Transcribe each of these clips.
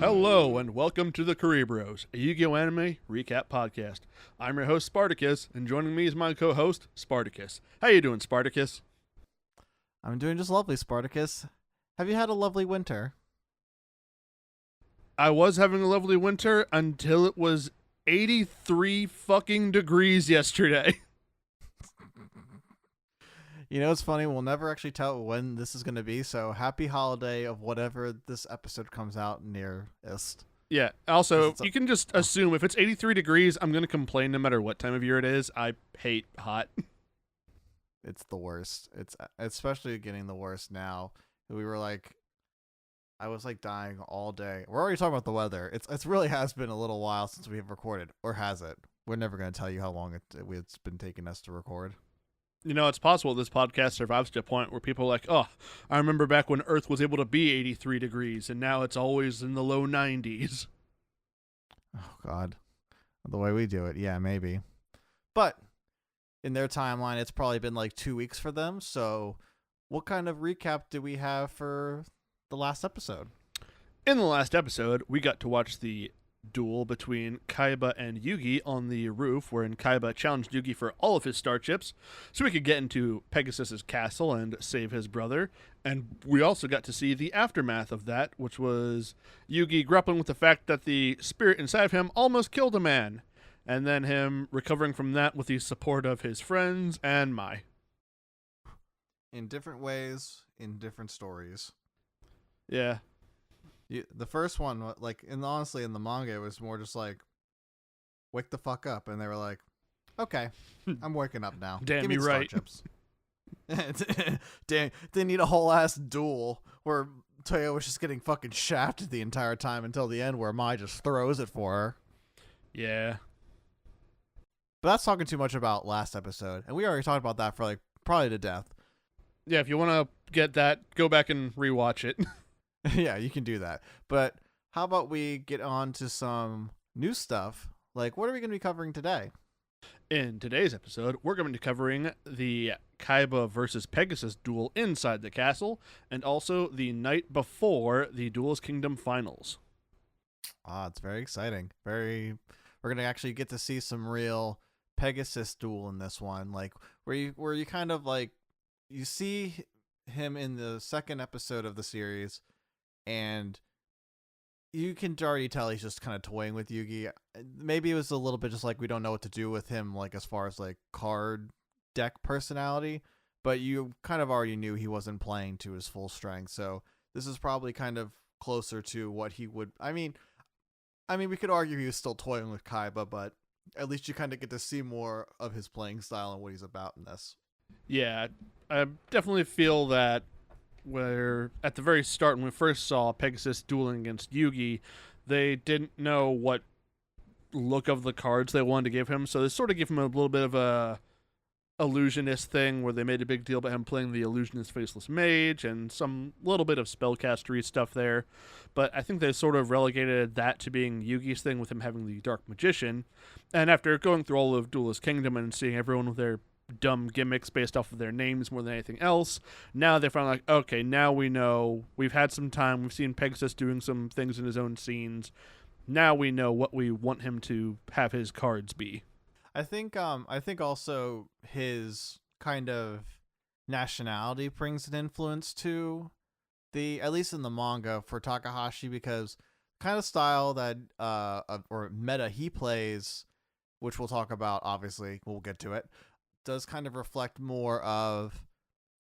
Hello and welcome to the Kuribros, a Yu-Gi-Oh! Anime recap podcast. I'm your host Spartacus, and joining me is my co-host Spartacus. How you doing, Spartacus? I'm doing just lovely, Spartacus. Have you had a lovely winter? I was having a lovely winter until it was 83 fucking degrees yesterday. You know, it's funny, we'll never actually tell when this is going to be, so happy holiday of whatever this episode comes out nearest. Yeah, also, you can just assume if it's 83 degrees, I'm going to complain no matter what time of year it is. I hate hot. It's the worst. It's especially getting the worst now. I was dying all day. We're already talking about the weather. It's really has been a little while since we have recorded, or has it? We're never going to tell you how long it's been taking us to record. You know, it's possible this podcast survives to a point where people are like, oh, I remember back when Earth was able to be 83 degrees, and now it's always in the low 90s. Oh, God. The way we do it, yeah, maybe. But in their timeline, it's probably been 2 weeks for them, so what kind of recap do we have for the last episode? In the last episode, we got to watch the duel between Kaiba and Yugi on the roof, wherein Kaiba challenged Yugi for all of his star chips so he could get into Pegasus's castle and save his brother. And we also got to see the aftermath of that, which was Yugi grappling with the fact that the spirit inside of him almost killed a man, and then him recovering from that with the support of his friends and Mai. In different ways, in different stories. Yeah. The first one, honestly, in the manga, it was more just wake the fuck up, and they were like, okay, I'm waking up now. Damn, give me you the star right. chips. Damn, they need a whole ass duel where Toyo was just getting fucking shafted the entire time until the end, where Mai just throws it for her. Yeah. But that's talking too much about last episode, and we already talked about that for probably to death. Yeah, if you want to get that, go back and rewatch it. Yeah, you can do that. But how about we get on to some new stuff? What are we going to be covering today? In today's episode, we're going to be covering the Kaiba versus Pegasus duel inside the castle, and also the night before the Duelist Kingdom finals. It's very exciting. We're going to actually get to see some real Pegasus duel in this one, where you kind of you see him in the second episode of the series, and you can already tell he's just kind of toying with Yugi. Maybe it was a little bit just we don't know what to do with him, as far as card deck personality, but you kind of already knew he wasn't playing to his full strength. So this is probably kind of closer to what he would. I mean, we could argue he was still toying with Kaiba, but at least you kind of get to see more of his playing style and what he's about in this. Yeah, I definitely feel that where at the very start when we first saw Pegasus dueling against Yugi, they didn't know what look of the cards they wanted to give him, so they sort of give him a little bit of a illusionist thing where they made a big deal about him playing the illusionist faceless mage and some little bit of spellcastery stuff there. But I think they sort of relegated that to being Yugi's thing with him having the dark magician. And after going through all of Duelist Kingdom and seeing everyone with their dumb gimmicks based off of their names more than anything else, now they're finally okay, now we know, we've had some time, we've seen Pegasus doing some things in his own scenes, now we know what we want him to have his cards be. I think also his kind of nationality brings an influence to at least in the manga for Takahashi, because kind of style that or meta he plays, which we'll talk about, obviously we'll get to it, does kind of reflect more of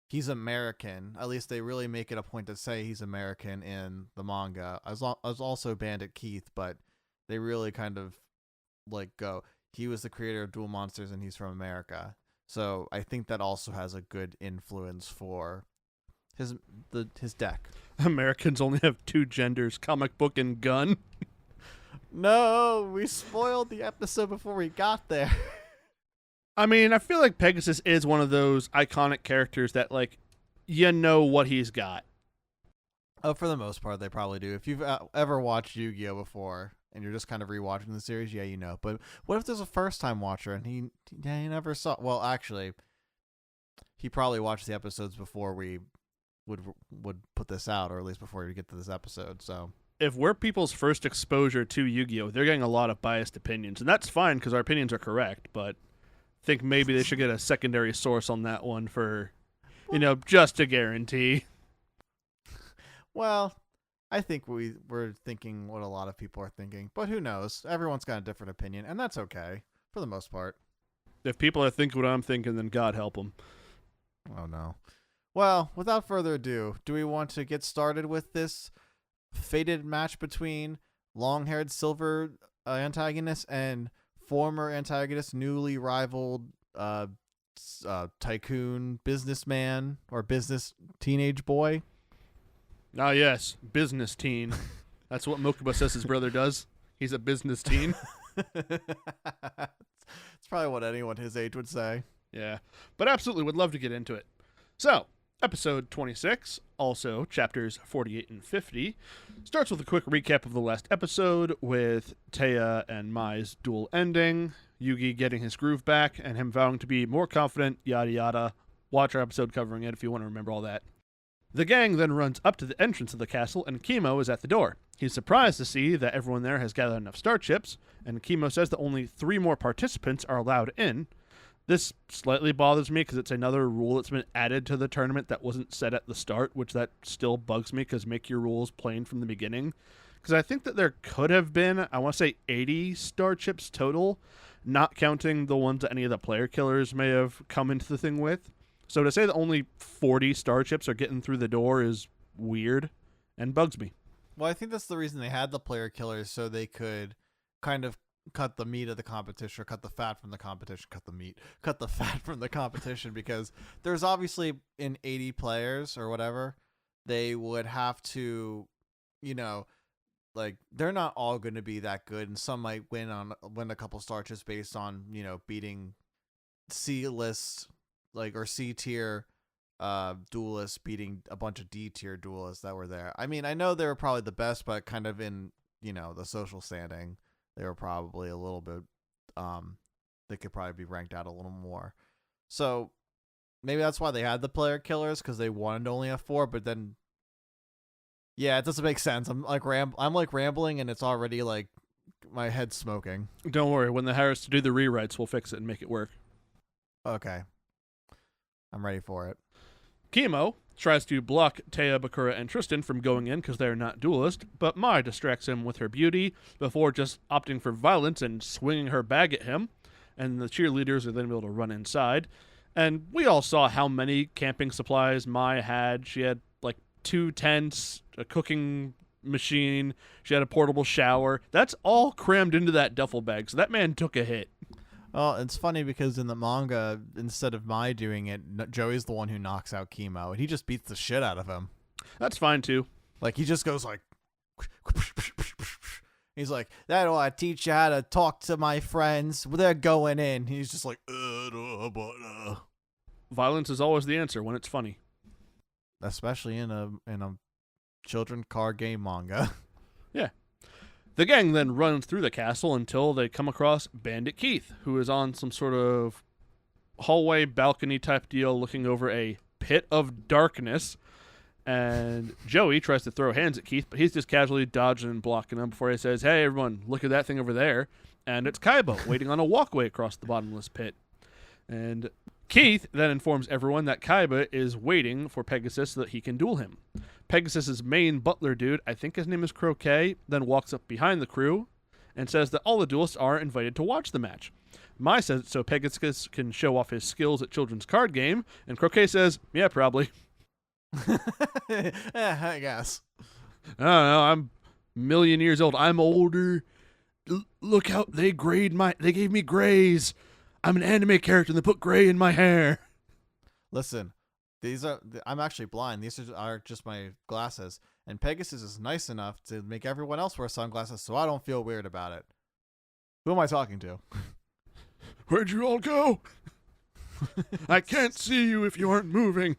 he's American. At least they really make it a point to say he's American in the manga. As also Bandit Keith, but they really kind of go, he was the creator of Duel Monsters and he's from America. So I think that also has a good influence for his deck. Americans only have two genders, comic book and gun. No, we spoiled the episode before we got there. I mean, I feel like Pegasus is one of those iconic characters that, you know what he's got. Oh, for the most part, they probably do. If you've ever watched Yu-Gi-Oh! Before, and you're just kind of rewatching the series, yeah, you know. But what if there's a first-time watcher, and he never saw... Well, actually, he probably watched the episodes before we would put this out, or at least before we get to this episode, so... if we're people's first exposure to Yu-Gi-Oh, they're getting a lot of biased opinions, and that's fine because our opinions are correct. But I think maybe they should get a secondary source on that one for, just to guarantee. Well, I think we're thinking what a lot of people are thinking, but who knows? Everyone's got a different opinion, and that's okay for the most part. If people are thinking what I'm thinking, then God help them. Oh no. Well, without further ado, do we want to get started with this fated match between long-haired silver antagonist and former antagonist, newly rivaled tycoon businessman or business teenage boy? Ah, yes, business teen. That's what Mokuba says his brother does. He's a business teen. It's probably what anyone his age would say. Yeah, but absolutely would love to get into it. So, episode 26, also chapters 48 and 50, starts with a quick recap of the last episode with Taya and Mai's duel ending, Yugi getting his groove back, and him vowing to be more confident, yada yada. Watch our episode covering it if you want to remember all that. The gang then runs up to the entrance of the castle, and Kimo is at the door. He's surprised to see that everyone there has gathered enough star chips, and Kimo says that only 3 more participants are allowed in. This slightly bothers me because it's another rule that's been added to the tournament that wasn't set at the start, which that still bugs me because make your rules plain from the beginning. Because I think that there could have been, I want to say 80 star chips total, not counting the ones that any of the player killers may have come into the thing with. So to say that only 40 star chips are getting through the door is weird and bugs me. Well, I think that's the reason they had the player killers, so they could kind of cut the meat of the competition, or cut the fat from the competition, cut the fat from the competition, because there's obviously in 80 players or whatever, they would have to, they're not all going to be that good, and some might win a couple star chips based on, beating C-list, or C-tier duelists beating a bunch of D-tier duelists that were there. I mean, I know they were probably the best, but kind of in, the social standing, they were probably a little bit, they could probably be ranked out a little more. So maybe that's why they had the player killers, because they wanted to only have 4, but then, yeah, it doesn't make sense. I'm rambling, and it's already, my head's smoking. Don't worry, when the hires to do the rewrites, we'll fix it and make it work. Okay. I'm ready for it. Kimo tries to block Taya, Bakura, and Tristan from going in because they're not duelists, but Mai distracts him with her beauty before just opting for violence and swinging her bag at him, and the cheerleaders are then able to run inside. And we all saw how many camping supplies Mai had. She had 2 tents, a cooking machine, she had a portable shower. That's all crammed into that duffel bag, so that man took a hit. Well, it's funny because in the manga, instead of Mai doing it, Joey's the one who knocks out Kimo, and he just beats the shit out of him. That's fine, too. He just goes he's like, that'll I teach you how to talk to my friends. They're going in. He's just like, Violence is always the answer when it's funny. Especially in a children card game manga. Yeah. The gang then runs through the castle until they come across Bandit Keith, who is on some sort of hallway balcony type deal looking over a pit of darkness. And Joey tries to throw hands at Keith, but he's just casually dodging and blocking him before he says, hey, everyone, look at that thing over there. And it's Kaiba waiting on a walkway across the bottomless pit. And Keith then informs everyone that Kaiba is waiting for Pegasus so that he can duel him. Pegasus's main butler dude, I think his name is Croquet, then walks up behind the crew and says that all the duelists are invited to watch the match. Mai says it so Pegasus can show off his skills at children's card game, and Croquet says, yeah, probably. I guess. I don't know, I'm a million years old. I'm older. Look how they gave me grays. I'm an anime character and they put gray in my hair. Listen, I'm actually blind. These are just my glasses. And Pegasus is nice enough to make everyone else wear sunglasses, so I don't feel weird about it. Who am I talking to? Where'd you all go? I can't see you if you aren't moving.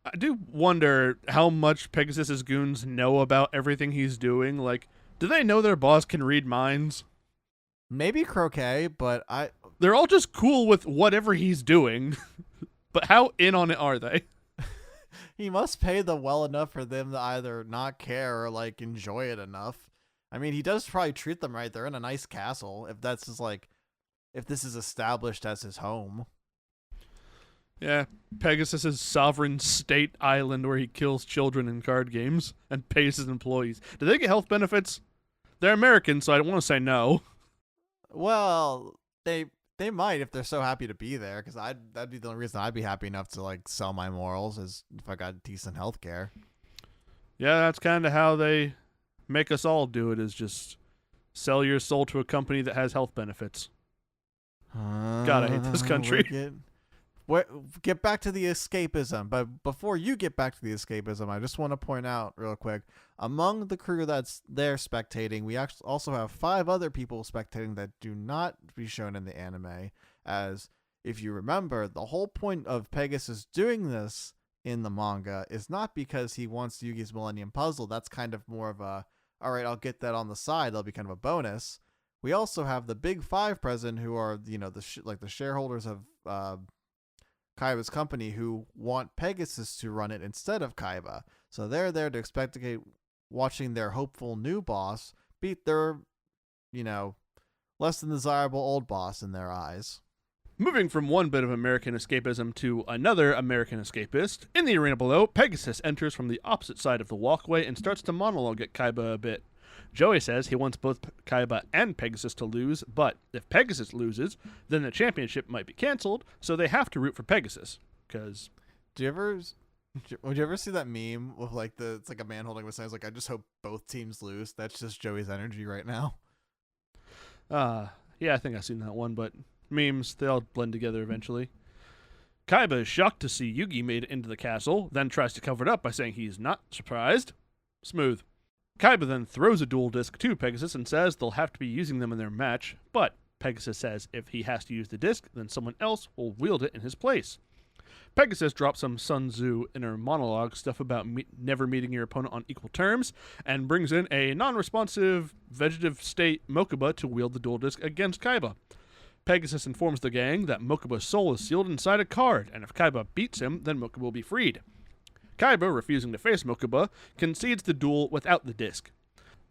I do wonder how much Pegasus's goons know about everything he's doing. Do they know their boss can read minds? Maybe Croquet, but They're all just cool with whatever he's doing. But how in on it are they? He must pay them well enough for them to either not care or like enjoy it enough. I mean, he does probably treat them right. They're in a nice castle. If that's just like, if this is established as his home. Yeah, Pegasus' sovereign state island where he kills children in card games and pays his employees. Do they get health benefits? They're American, so I don't want to say no. Well, they might if they're so happy to be there, because that'd be the only reason I'd be happy enough to like sell my morals is if I got decent health care. Yeah, that's kind of how they make us all do it, is just sell your soul to a company that has health benefits. God, I hate this country. Get back to the escapism, but before you get back to the escapism, I just want to point out real quick, among the crew that's there spectating, we also have 5 other people spectating that do not be shown in the anime, as if you remember, the whole point of Pegasus doing this in the manga is not because he wants Yugi's Millennium Puzzle. That's kind of more of a, all right, I'll get that on the side, that'll be kind of a bonus. We also have the big 5 present, who are, you know, the shareholders of Kaiba's company, who want Pegasus to run it instead of Kaiba. So they're there to expectate watching their hopeful new boss beat their, you know, less than desirable old boss in their eyes. Moving from one bit of American escapism to another American escapist, in the arena below, Pegasus enters from the opposite side of the walkway and starts to monologue at Kaiba a bit. Joey says he wants both Kaiba and Pegasus to lose, but if Pegasus loses, then the championship might be canceled, so they have to root for Pegasus. Because Would you ever see that meme with like it's like a man holding a sign, like, I just hope both teams lose? That's just Joey's energy right now. Yeah, I think I've seen that one, but memes, they all blend together eventually. Kaiba is shocked to see Yugi made it into the castle, then tries to cover it up by saying he's not surprised. Smooth. Kaiba then throws a dual disc to Pegasus and says they'll have to be using them in their match, but Pegasus says if he has to use the disc, then someone else will wield it in his place. Pegasus drops some Sun Tzu inner monologue stuff about never meeting your opponent on equal terms, and brings in a non-responsive vegetative state Mokuba to wield the dual disc against Kaiba. Pegasus informs the gang that Mokuba's soul is sealed inside a card, and if Kaiba beats him, then Mokuba will be freed. Kaiba, refusing to face Mokuba, concedes the duel without the disc.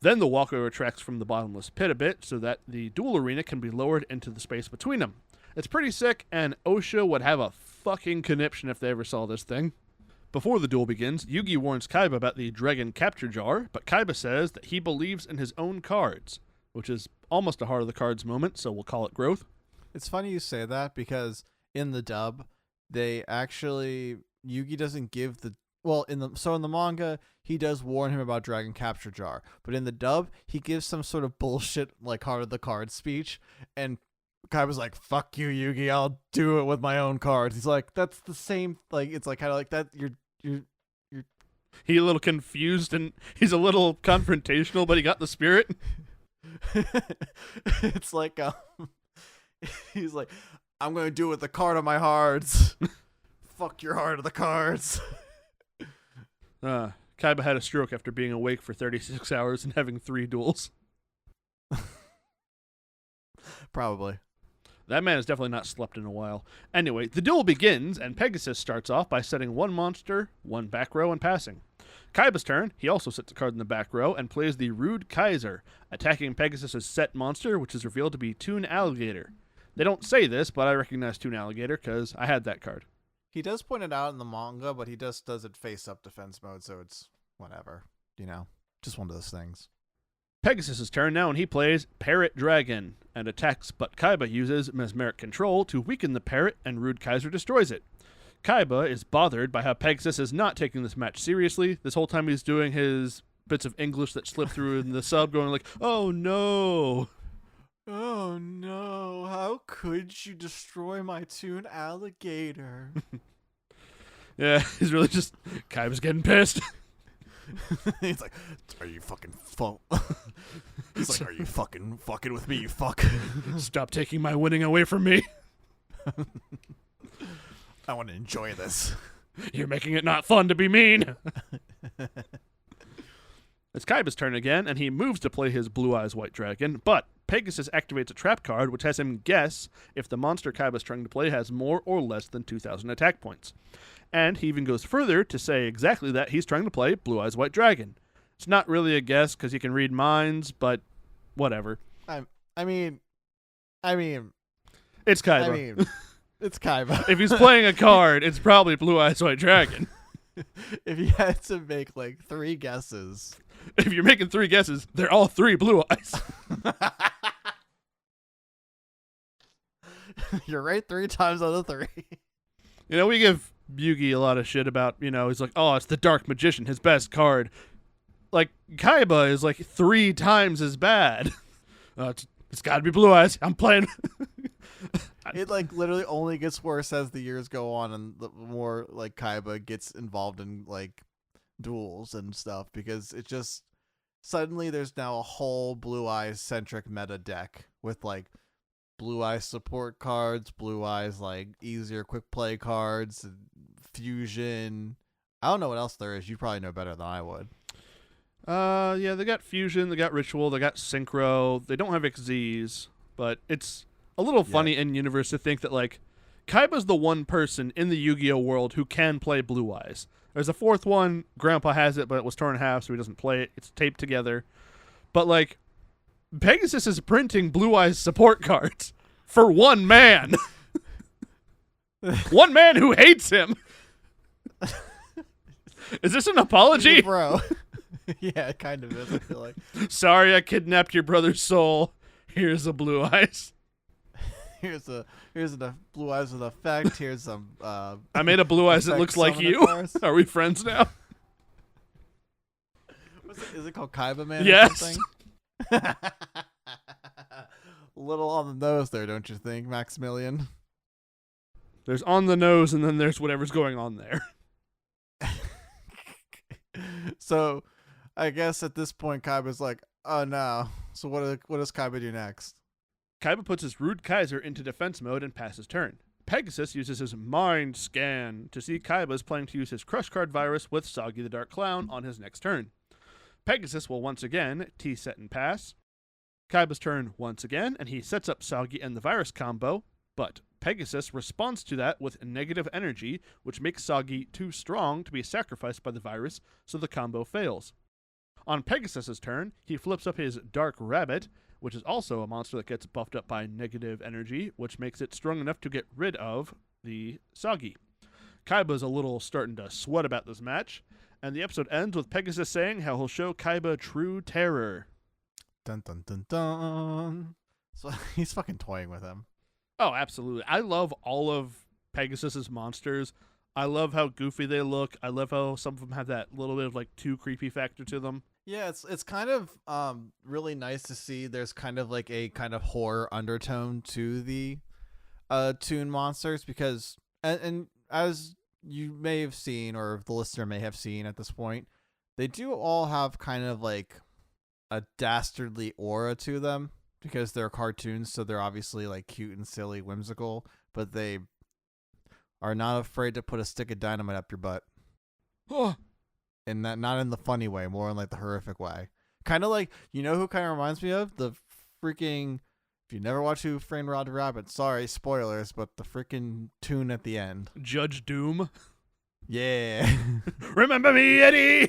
Then the walker retracts from the bottomless pit a bit so that the duel arena can be lowered into the space between them. It's pretty sick, and OSHA would have a fucking conniption if they ever saw this thing. Before the duel begins, Yugi warns Kaiba about the dragon capture jar, but Kaiba says that he believes in his own cards, which is almost a heart of the cards moment, so we'll call it growth. It's funny you say that, because in the dub, they actually, Yugi doesn't give the, well, in the manga, he does warn him about Dragon Capture Jar, but in the dub, he gives some sort of bullshit, like, heart of the cards speech, and Kaiba's like, fuck you, Yugi, I'll do it with my own cards. He's like, that's the same, like, it's like, kind of like that, you're He's a little confused, and he's a little confrontational, but he got the spirit. It's like, he's like, I'm going to do it with the card of my hearts. Fuck your heart of the cards. Kaiba had a stroke after being awake for 36 hours and having 3 duels. Probably. That man has definitely not slept in a while. Anyway, the duel begins, and Pegasus starts off by setting one monster, one back row, and passing. Kaiba's turn, he also sets a card in the back row and plays the Rude Kaiser, attacking Pegasus' set monster, which is revealed to be Toon Alligator. They don't say this, but I recognize Toon Alligator because I had that card. He does point it out in the manga, but he just does it face-up defense mode, so it's whatever. You know, just one of those things. Pegasus' turn now, and he plays Parrot Dragon and attacks, but Kaiba uses Mesmeric Control to weaken the parrot, and Rude Kaiser destroys it. Kaiba is bothered by how Pegasus is not taking this match seriously. This whole time he's doing his bits of English that slip through in the sub, going like, oh no. Oh no, how could you destroy my Toon Alligator? Yeah, he's really just, Kaiba's getting pissed. He's like, are you fucking He's like, are you fucking with me, you fuck? Stop taking my winning away from me. I want to enjoy this. You're making it not fun to be mean. It's Kaiba's turn again, and he moves to play his Blue Eyes White Dragon, but Pegasus activates a trap card, which has him guess if the monster Kaiba is trying to play has more or less than 2,000 attack points. And he even goes further to say exactly that he's trying to play Blue Eyes White Dragon. It's not really a guess because he can read minds, but whatever. I mean, It's Kaiba. it's Kaiba. If he's playing a card, it's probably Blue Eyes White Dragon. If you had to make like 3 guesses. If you're making 3 guesses, they're all 3 Blue Eyes. You're right 3 times out of 3. You know, we give Yugi a lot of shit about, he's like, oh, it's the Dark Magician, his best card. Like, Kaiba is like 3 times as bad. It's got to be Blue Eyes. I'm playing. It like literally only gets worse as the years go on, and the more like Kaiba gets involved in like duels and stuff, because it just suddenly there's now a whole Blue Eyes centric meta deck with like Blue Eyes support cards, Blue Eyes like easier quick play cards, fusion. I don't know what else there is. You probably know better than I would. Yeah, they got fusion, they got ritual, they got synchro. They don't have XZs, but it's a little funny in universe to think that like Kaiba's the one person in the Yu-Gi-Oh world who can play Blue Eyes. There's a 4th one. Grandpa has it, but it was torn in half, so he doesn't play it. It's taped together. But like, Pegasus is printing Blue Eyes support cards for one man. One man who hates him. Is this an apology? Bro. Yeah, it kind of is, I feel like. Sorry, I kidnapped your brother's soul. Here's a Blue Eyes. Here's the Blue Eyes with effect. Here's some. I made a Blue Eyes that looks like you. Are we friends now? Is it called Kaiba Man? Yes. Or something? A little on the nose there, don't you think, Maximilian? There's on the nose, and then there's whatever's going on there. So, I guess at this point, Kaiba's like, oh no. So what does Kaiba do next? Kaiba puts his Rude Kaiser into defense mode and passes turn. Pegasus uses his Mind Scan to see Kaiba's planning to use his Crush Card Virus with Soggy the Dark Clown on his next turn. Pegasus will once again T-set and pass. Kaiba's turn once again, and he sets up Soggy and the Virus combo, but Pegasus responds to that with negative energy, which makes Soggy too strong to be sacrificed by the virus, so the combo fails. On Pegasus's turn, he flips up his Dark Rabbit, which is also a monster that gets buffed up by negative energy, which makes it strong enough to get rid of the Soggy. Kaiba's a little starting to sweat about this match, and the episode ends with Pegasus saying how he'll show Kaiba true terror. Dun dun dun dun. So he's fucking toying with him. Oh, absolutely. I love all of Pegasus's monsters. I love how goofy they look. I love how some of them have that little bit of like too creepy factor to them. Yeah, it's kind of really nice to see there's kind of like a kind of horror undertone to the Toon monsters, because and as you may have seen, or the listener may have seen at this point, they do all have kind of like a dastardly aura to them because they're cartoons, so they're obviously like cute and silly, whimsical, but they are not afraid to put a stick of dynamite up your butt. And that, not in the funny way, more in like the horrific way. Kind of like, you know who kind of reminds me of? The freaking, if you never watch Who Framed Roger Rabbit, sorry, spoilers, but the freaking tune at the end. Judge Doom. Yeah. Remember me, Eddie? The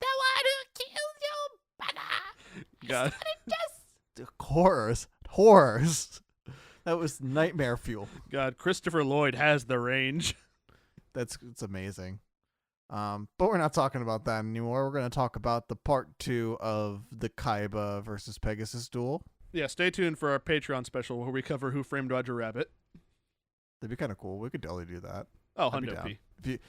one who killed your brother. God. Horrors. That was nightmare fuel. God, Christopher Lloyd has the range. It's amazing. But we're not talking about that anymore. We're going to talk about the part 2 of the Kaiba versus Pegasus duel. Yeah, stay tuned for our Patreon special where we cover Who Framed Roger Rabbit. That'd be kind of cool. We could totally do that. Oh, I'd be Hundo down. P.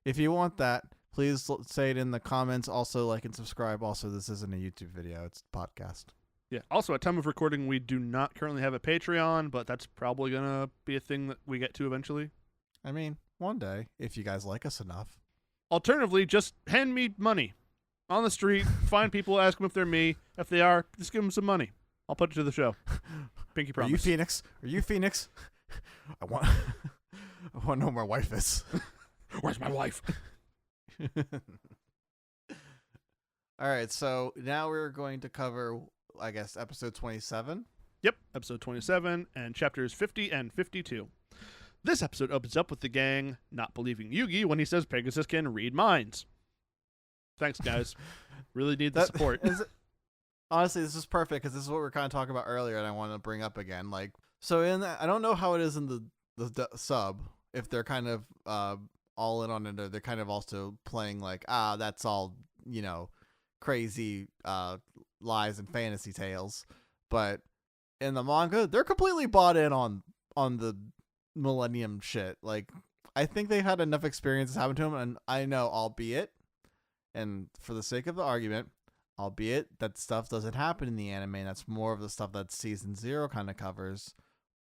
If you want that, please say it in the comments. Also, like and subscribe. Also, this isn't a YouTube video. It's a podcast. Yeah. Also, at time of recording, we do not currently have a Patreon, but that's probably going to be a thing that we get to eventually. I mean, one day, if you guys like us enough. Alternatively, just hand me money. On the street, find people, ask them if they're me. If they are, just give them some money. I'll put it to the show. Pinky promise. Are you Phoenix? I want to know where my wife is. Where's my wife? All right, so now we're going to cover I guess, episode 27. Yep, episode 27 and chapters 50 and 52. This episode opens up with the gang not believing Yugi when he says Pegasus can read minds. Thanks, guys. Really need the support. Honestly, this is perfect because this is what we were kind of talking about earlier, and I want to bring up again. Like, so I don't know how it is in the sub, if they're kind of all in on it, or they're kind of also playing like, that's all, crazy lies and fantasy tales. But in the manga, they're completely bought in on the Millennium shit. Like, I think they had enough experiences happen to them, and I know, albeit, and for the sake of the argument, albeit that stuff doesn't happen in the anime, and that's more of the stuff that season 0 kind of covers.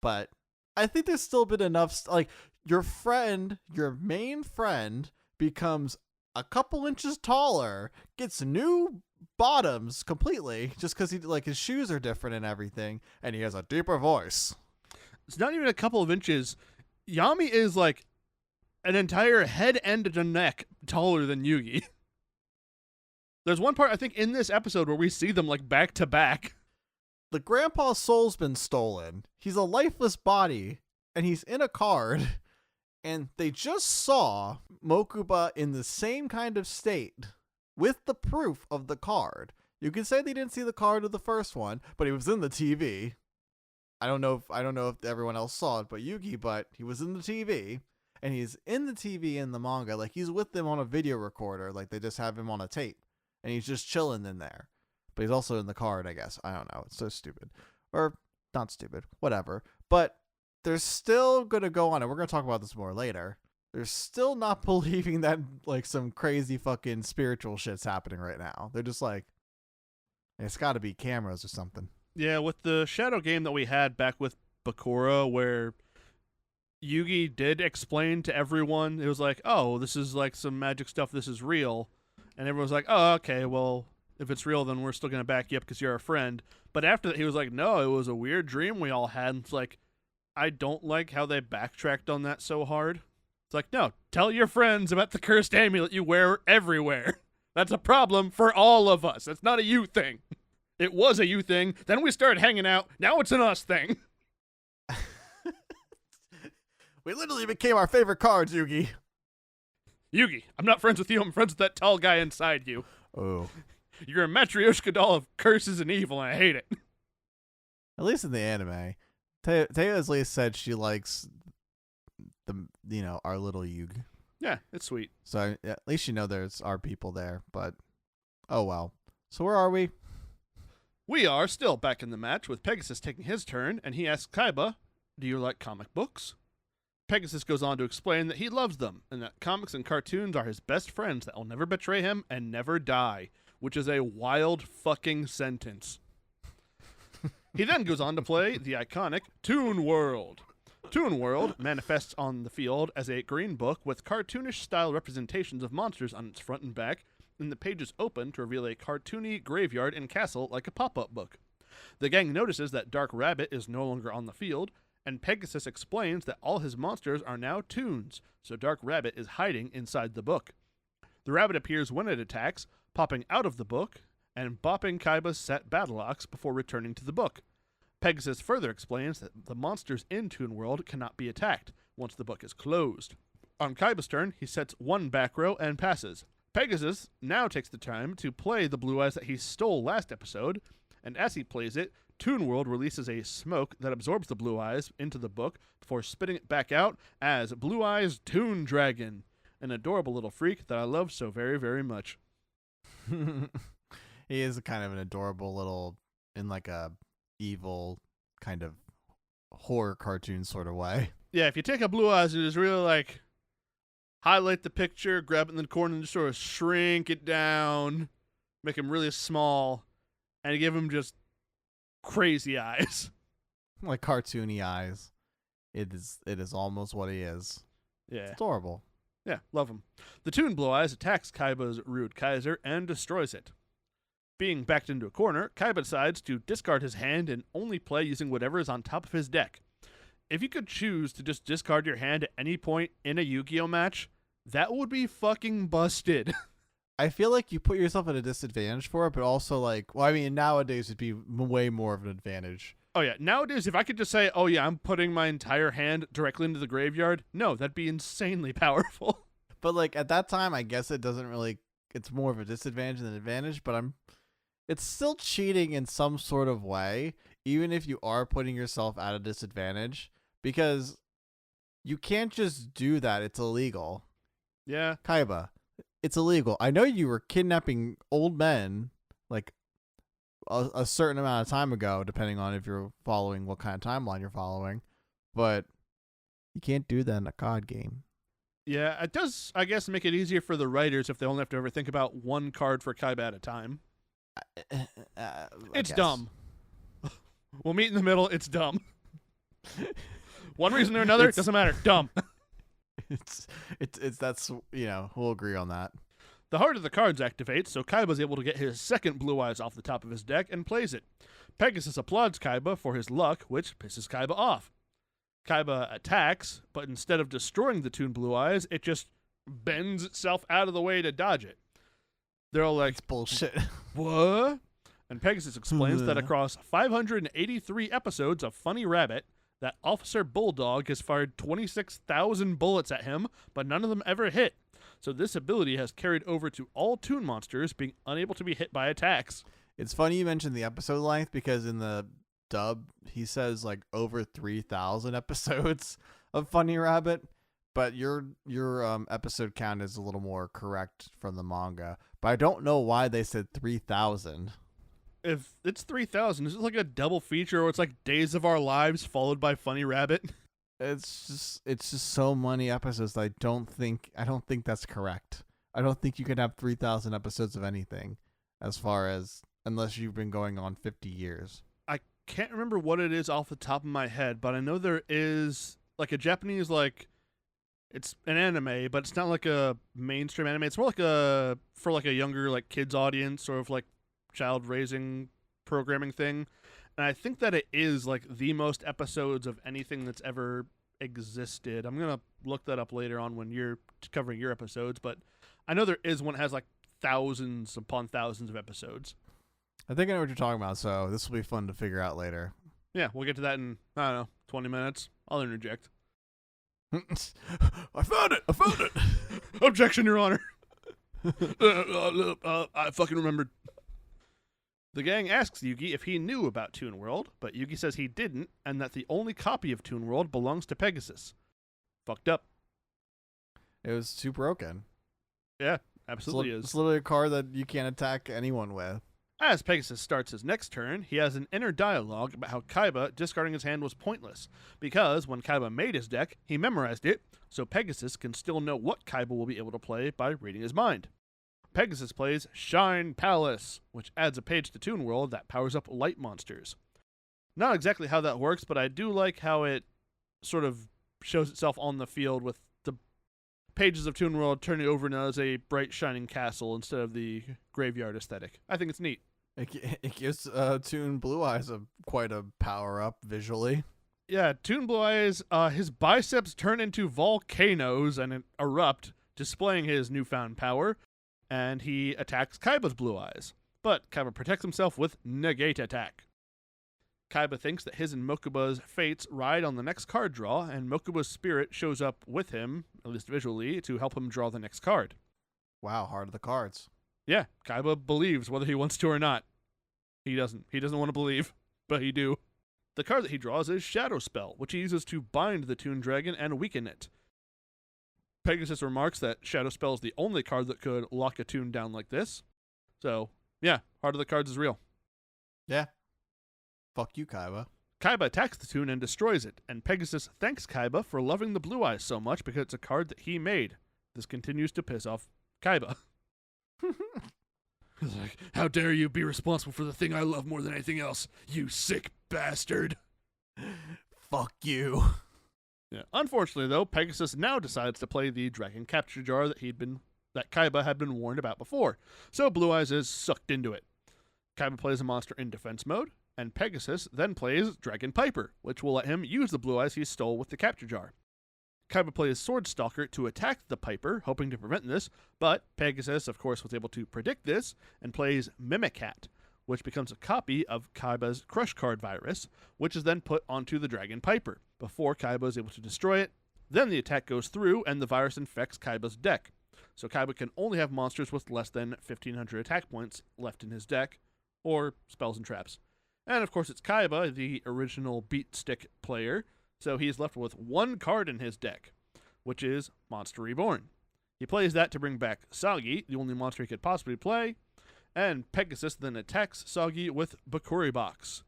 But I think there's still been enough, like, your main friend becomes a couple inches taller, gets new bottoms completely, just because his shoes are different and everything, and he has a deeper voice. It's not even a couple of inches. Yami is like an entire head end to neck taller than Yugi. There's one part, I think, in this episode where we see them like back to back. The grandpa's soul's been stolen. He's a lifeless body, and he's in a card, and they just saw Mokuba in the same kind of state with the proof of the card. You can say they didn't see the card of the first one, but he was in the TV. I don't know if everyone else saw it, but he was in the TV, and he's in the TV in the manga. Like, he's with them on a video recorder, like they just have him on a tape, and he's just chilling in there. But he's also in the card, I guess. I don't know. It's so stupid. Or not stupid. Whatever. But they're still going to go on, and we're going to talk about this more later. They're still not believing that, like, some crazy fucking spiritual shit's happening right now. They're just like, it's got to be cameras or something. Yeah, with the shadow game that we had back with Bakura, where Yugi did explain to everyone, it was like, oh, this is like some magic stuff, this is real. And everyone's like, oh, okay, well, if it's real, then we're still going to back you up because you're our friend. But after that, he was like, no, it was a weird dream we all had. And it's like, I don't like how they backtracked on that so hard. It's like, no, tell your friends about the cursed amulet you wear everywhere. That's a problem for all of us. It's not a you thing. It was a you thing. Then we started hanging out. Now it's an us thing. We literally became our favorite cards, Yugi. Yugi, I'm not friends with you. I'm friends with that tall guy inside you. Oh. You're a Matryoshka doll of curses and evil, and I hate it. At least in the anime. Taya at least said she likes our little Yugi. Yeah, it's sweet. So at least there's our people there, but oh well. So where are we? We are still back in the match with Pegasus taking his turn, and he asks Kaiba, do you like comic books? Pegasus goes on to explain that he loves them, and that comics and cartoons are his best friends that will never betray him and never die, which is a wild fucking sentence. He then goes on to play the iconic Toon World. Toon World manifests on the field as a green book with cartoonish-style representations of monsters on its front and back, and the pages open to reveal a cartoony graveyard and castle like a pop-up book. The gang notices that Dark Rabbit is no longer on the field, and Pegasus explains that all his monsters are now toons, so Dark Rabbit is hiding inside the book. The rabbit appears when it attacks, popping out of the book, and bopping Kaiba's set battle axe before returning to the book. Pegasus further explains that the monsters in Toon World cannot be attacked once the book is closed. On Kaiba's turn, he sets one back row and passes. Pegasus now takes the time to play the Blue Eyes that he stole last episode, and as he plays it, Toon World releases a smoke that absorbs the Blue Eyes into the book before spitting it back out as Blue Eyes Toon Dragon, an adorable little freak that I love so very, very much. He is kind of an adorable little, in like a evil kind of horror cartoon sort of way. Yeah, if you take a Blue Eyes and just really like highlight the picture, grab it in the corner and just sort of shrink it down, make him really small, and give him just crazy eyes. Like cartoony eyes. It is almost what he is. Yeah. It's adorable. Yeah, love him. The Toon Blue Eyes attacks Kaiba's Rude Kaiser and destroys it. Being backed into a corner, Kaiba decides to discard his hand and only play using whatever is on top of his deck. If you could choose to just discard your hand at any point in a Yu-Gi-Oh match, that would be fucking busted. I feel like you put yourself at a disadvantage for it, but also like, well, I mean, nowadays it'd be way more of an advantage. Oh, yeah. Nowadays, if I could just say, oh, yeah, I'm putting my entire hand directly into the graveyard, no, that'd be insanely powerful. But like at that time, I guess it doesn't really. It's more of a disadvantage than an advantage. But it's still cheating in some sort of way, even if you are putting yourself at a disadvantage, because you can't just do that. It's illegal. Yeah. Kaiba, it's illegal. I know you were kidnapping old men like a certain amount of time ago, depending on if you're following what kind of timeline you're following, but you can't do that in a COD game. Yeah, it does, I guess, make it easier for the writers if they only have to ever think about one card for Kaiba at a time. It's dumb. We'll meet in the middle. It's dumb. One reason or another, doesn't matter. Dumb. It's that's, we'll agree on that. The Heart of the Cards activates, so Kaiba's able to get his second Blue Eyes off the top of his deck and plays it. Pegasus applauds Kaiba for his luck, which pisses Kaiba off. Kaiba attacks, but instead of destroying the Toon Blue Eyes, it just bends itself out of the way to dodge it. They're all like, It's bullshit. what? And Pegasus explains that across 583 episodes of Funny Rabbit, that Officer Bulldog has fired 26,000 bullets at him, but none of them ever hit. So this ability has carried over to all Toon monsters, being unable to be hit by attacks. It's funny you mentioned the episode length, because in the dub he says like over 3,000 episodes of Funny Rabbit, but your episode count is a little more correct from the manga. But I don't know why they said 3,000. If it's 3,000, is it like a double feature, or it's like Days of Our Lives followed by Funny Rabbit? It's just so many episodes that I don't think that's correct. I don't think you can have 3,000 episodes of anything, unless you've been going on 50 years. I can't remember what it is off the top of my head, but I know there is like a Japanese, like, it's an anime, but it's not like a mainstream anime. It's more like for like a younger, like, kids audience, sort of like child raising programming thing. And I think that it is like the most episodes of anything that's ever existed. I'm going to look that up later on when you're covering your episodes, but I know there is one that has like thousands upon thousands of episodes. I think I know what you're talking about, so this will be fun to figure out later. Yeah, we'll get to that in, I don't know, 20 minutes. I'll interject. I found it! Objection, Your Honor! I fucking remembered. The gang asks Yugi if he knew about Toon World, but Yugi says he didn't, and that the only copy of Toon World belongs to Pegasus. Fucked up. It was too broken. Yeah, absolutely is. It's literally a card that you can't attack anyone with. As Pegasus starts his next turn, he has an inner dialogue about how Kaiba discarding his hand was pointless, because when Kaiba made his deck, he memorized it, so Pegasus can still know what Kaiba will be able to play by reading his mind. Pegasus plays Shine Palace, which adds a page to Toon World that powers up light monsters. Not exactly how that works, but I do like how it sort of shows itself on the field with the pages of Toon World turning over now as a bright shining castle instead of the graveyard aesthetic. I think it's neat. It gives Toon Blue Eyes quite a power-up visually. Yeah, Toon Blue Eyes, his biceps turn into volcanoes and erupt, displaying his newfound power. And he attacks Kaiba's Blue Eyes, but Kaiba protects himself with Negate Attack. Kaiba thinks that his and Mokuba's fates ride on the next card draw, and Mokuba's spirit shows up with him, at least visually, to help him draw the next card. Wow, heart of the cards. Yeah, Kaiba believes whether he wants to or not. He doesn't. He doesn't want to believe, but he do. The card that he draws is Shadow Spell, which he uses to bind the Toon Dragon and weaken it. Pegasus remarks that Shadow Spell is the only card that could lock a Toon down like this. So, yeah, Heart of the Cards is real. Yeah. Fuck you, Kaiba. Kaiba attacks the Toon and destroys it, and Pegasus thanks Kaiba for loving the Blue Eyes so much because it's a card that he made. This continues to piss off Kaiba. He's like, how dare you be responsible for the thing I love more than anything else, you sick bastard. Fuck you. Yeah. Unfortunately, though, Pegasus now decides to play the Dragon Capture Jar that Kaiba had been warned about before, so Blue Eyes is sucked into it. Kaiba plays a monster in defense mode, and Pegasus then plays Dragon Piper, which will let him use the Blue Eyes he stole with the Capture Jar. Kaiba plays Sword Stalker to attack the Piper, hoping to prevent this, but Pegasus, of course, was able to predict this and plays Mimicat, which becomes a copy of Kaiba's Crush Card virus, which is then put onto the Dragon Piper before Kaiba is able to destroy it. Then the attack goes through and the virus infects Kaiba's deck. So Kaiba can only have monsters with less than 1,500 attack points left in his deck, or spells and traps. And of course it's Kaiba, the original beat stick player, so he's left with one card in his deck, which is Monster Reborn. He plays that to bring back Sagi, the only monster he could possibly play, and Pegasus then attacks Sagi with Kuribros,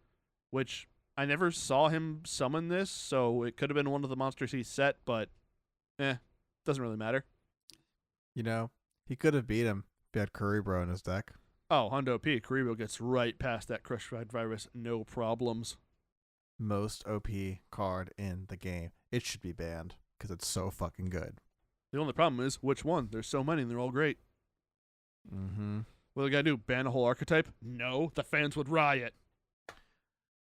which I never saw him summon this, so it could have been one of the monsters he set, but doesn't really matter. You know, he could have beat him if he had Kuribro in his deck. Oh, Hundo P. Kuribro gets right past that Crush Ride virus, no problems. Most OP card in the game. It should be banned because it's so fucking good. The only problem is, which one? There's so many and they're all great. Mm-hmm. What do we gotta do? Ban a whole archetype? No, the fans would riot.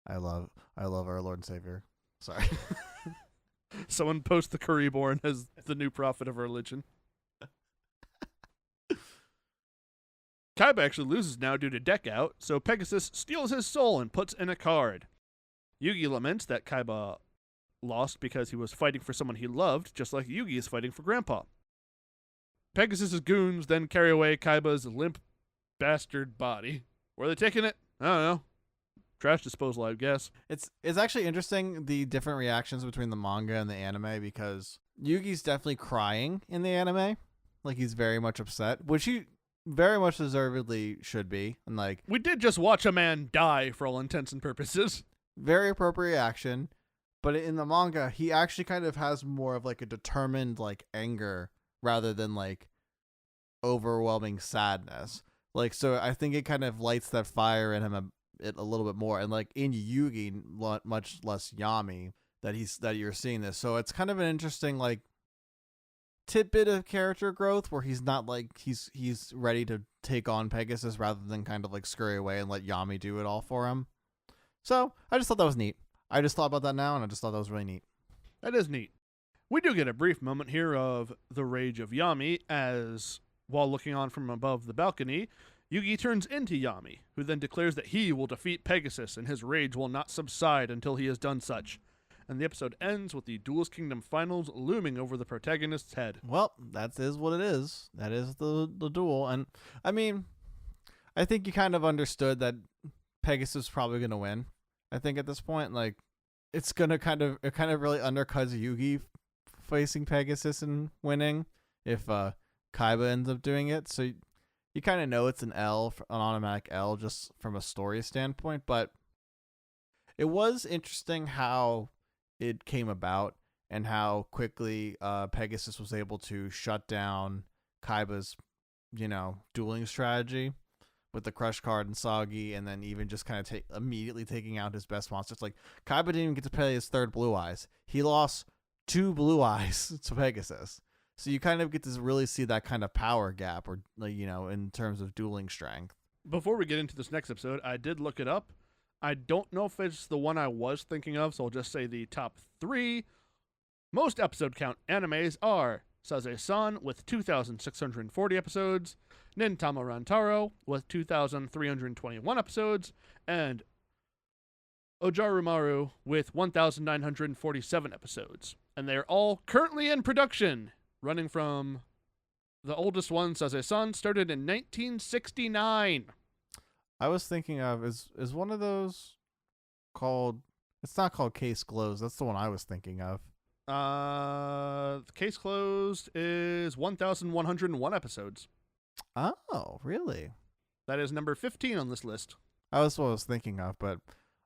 I love our Lord and Savior. Sorry. Someone post the Curryborn as the new prophet of religion. Kaiba actually loses now due to deck out, so Pegasus steals his soul and puts in a card. Yugi laments that Kaiba lost because he was fighting for someone he loved, just like Yugi is fighting for Grandpa. Pegasus's goons then carry away Kaiba's limp bastard body. Where are they taking it? I don't know. Trash disposal, I guess. It's actually interesting the different reactions between the manga and the anime because Yugi's definitely crying in the anime. Like he's very much upset, which he very much deservedly should be. And like We did just watch a man die for all intents and purposes. very appropriate action. But in the manga, he actually kind of has more of like a determined like anger rather than like overwhelming sadness. Like, so I think it kind of lights that fire in him a little bit more. And like in Yugi, much less Yami that you're seeing this. So it's kind of an interesting like tidbit of character growth where he's not like he's ready to take on Pegasus rather than kind of like scurry away and let Yami do it all for him. So I just thought that was neat. I just thought about that now and I just thought that was really neat. That is neat. We do get a brief moment here of the rage of Yami as, while looking on from above the balcony, Yugi turns into Yami, who then declares that he will defeat Pegasus and his rage will not subside until he has done such. And the episode ends with the Duelist Kingdom finals looming over the protagonist's head. Well, that is what it is. That is the duel. And I mean, I think you kind of understood that Pegasus is probably going to win. I think at this point, like, it kind of really undercuts Yugi facing Pegasus and winning if Kaiba ends up doing it. So you kind of know it's an L, an automatic L, just from a story standpoint. But it was interesting how it came about and how quickly Pegasus was able to shut down Kaiba's, dueling strategy with the Crush card and Sagi, and then even just kind of immediately taking out his best monsters. Like, Kaiba didn't even get to play his third Blue Eyes. He lost 2 Blue Eyes to Pegasus. So you kind of get to really see that kind of power gap, or in terms of dueling strength. Before we get into this next episode, I did look it up. I don't know if it's the one I was thinking of, so I'll just say the top 3 most episode count animes are Saze-san with 2,640 episodes, Nintama Rantaro with 2,321 episodes, and Ojarumaru with 1,947 episodes. And they are all currently in production, running from the oldest one, Saze-san, started in 1969. I was thinking of, is one of those called, it's not called Case Closed. That's the one I was thinking of. Case Closed is 1,101 episodes. Oh, really? That is number 15 on this list. That was what I was thinking of, but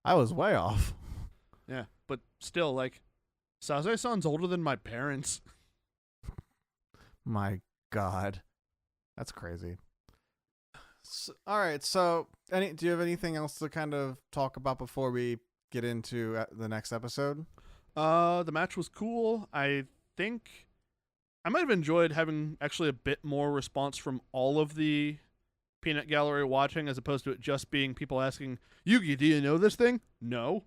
I was way off. Yeah, but still, like, Saze-san's older than my parents. My God. That's crazy. So, all right, so do you have anything else to kind of talk about before we get into the next episode? The match was cool. I think I might have enjoyed having actually a bit more response from all of the peanut gallery watching, as opposed to it just being people asking, Yugi, do you know this thing? No.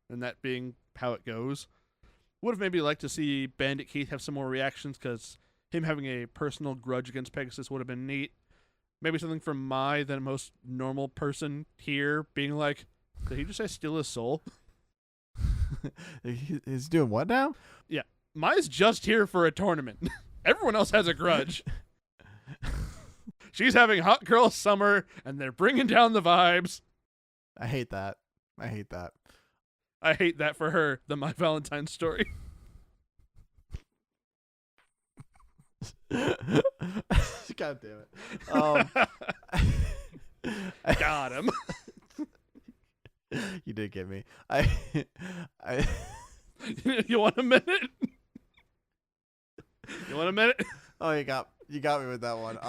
And that being how it goes. Would have maybe liked to see Bandit Keith have some more reactions, because him having a personal grudge against Pegasus would have been neat. Maybe something from Mai, the most normal person here, being like, did he just say steal his soul? He's doing what now? Yeah. Mai's just here for a tournament. Everyone else has a grudge. She's having hot girl summer, and they're bringing down the vibes. I hate that. I hate that. I hate that for her, the My Valentine story. God damn it. Got him. You did get me. You want a minute? You want a minute? Oh, you got me with that one.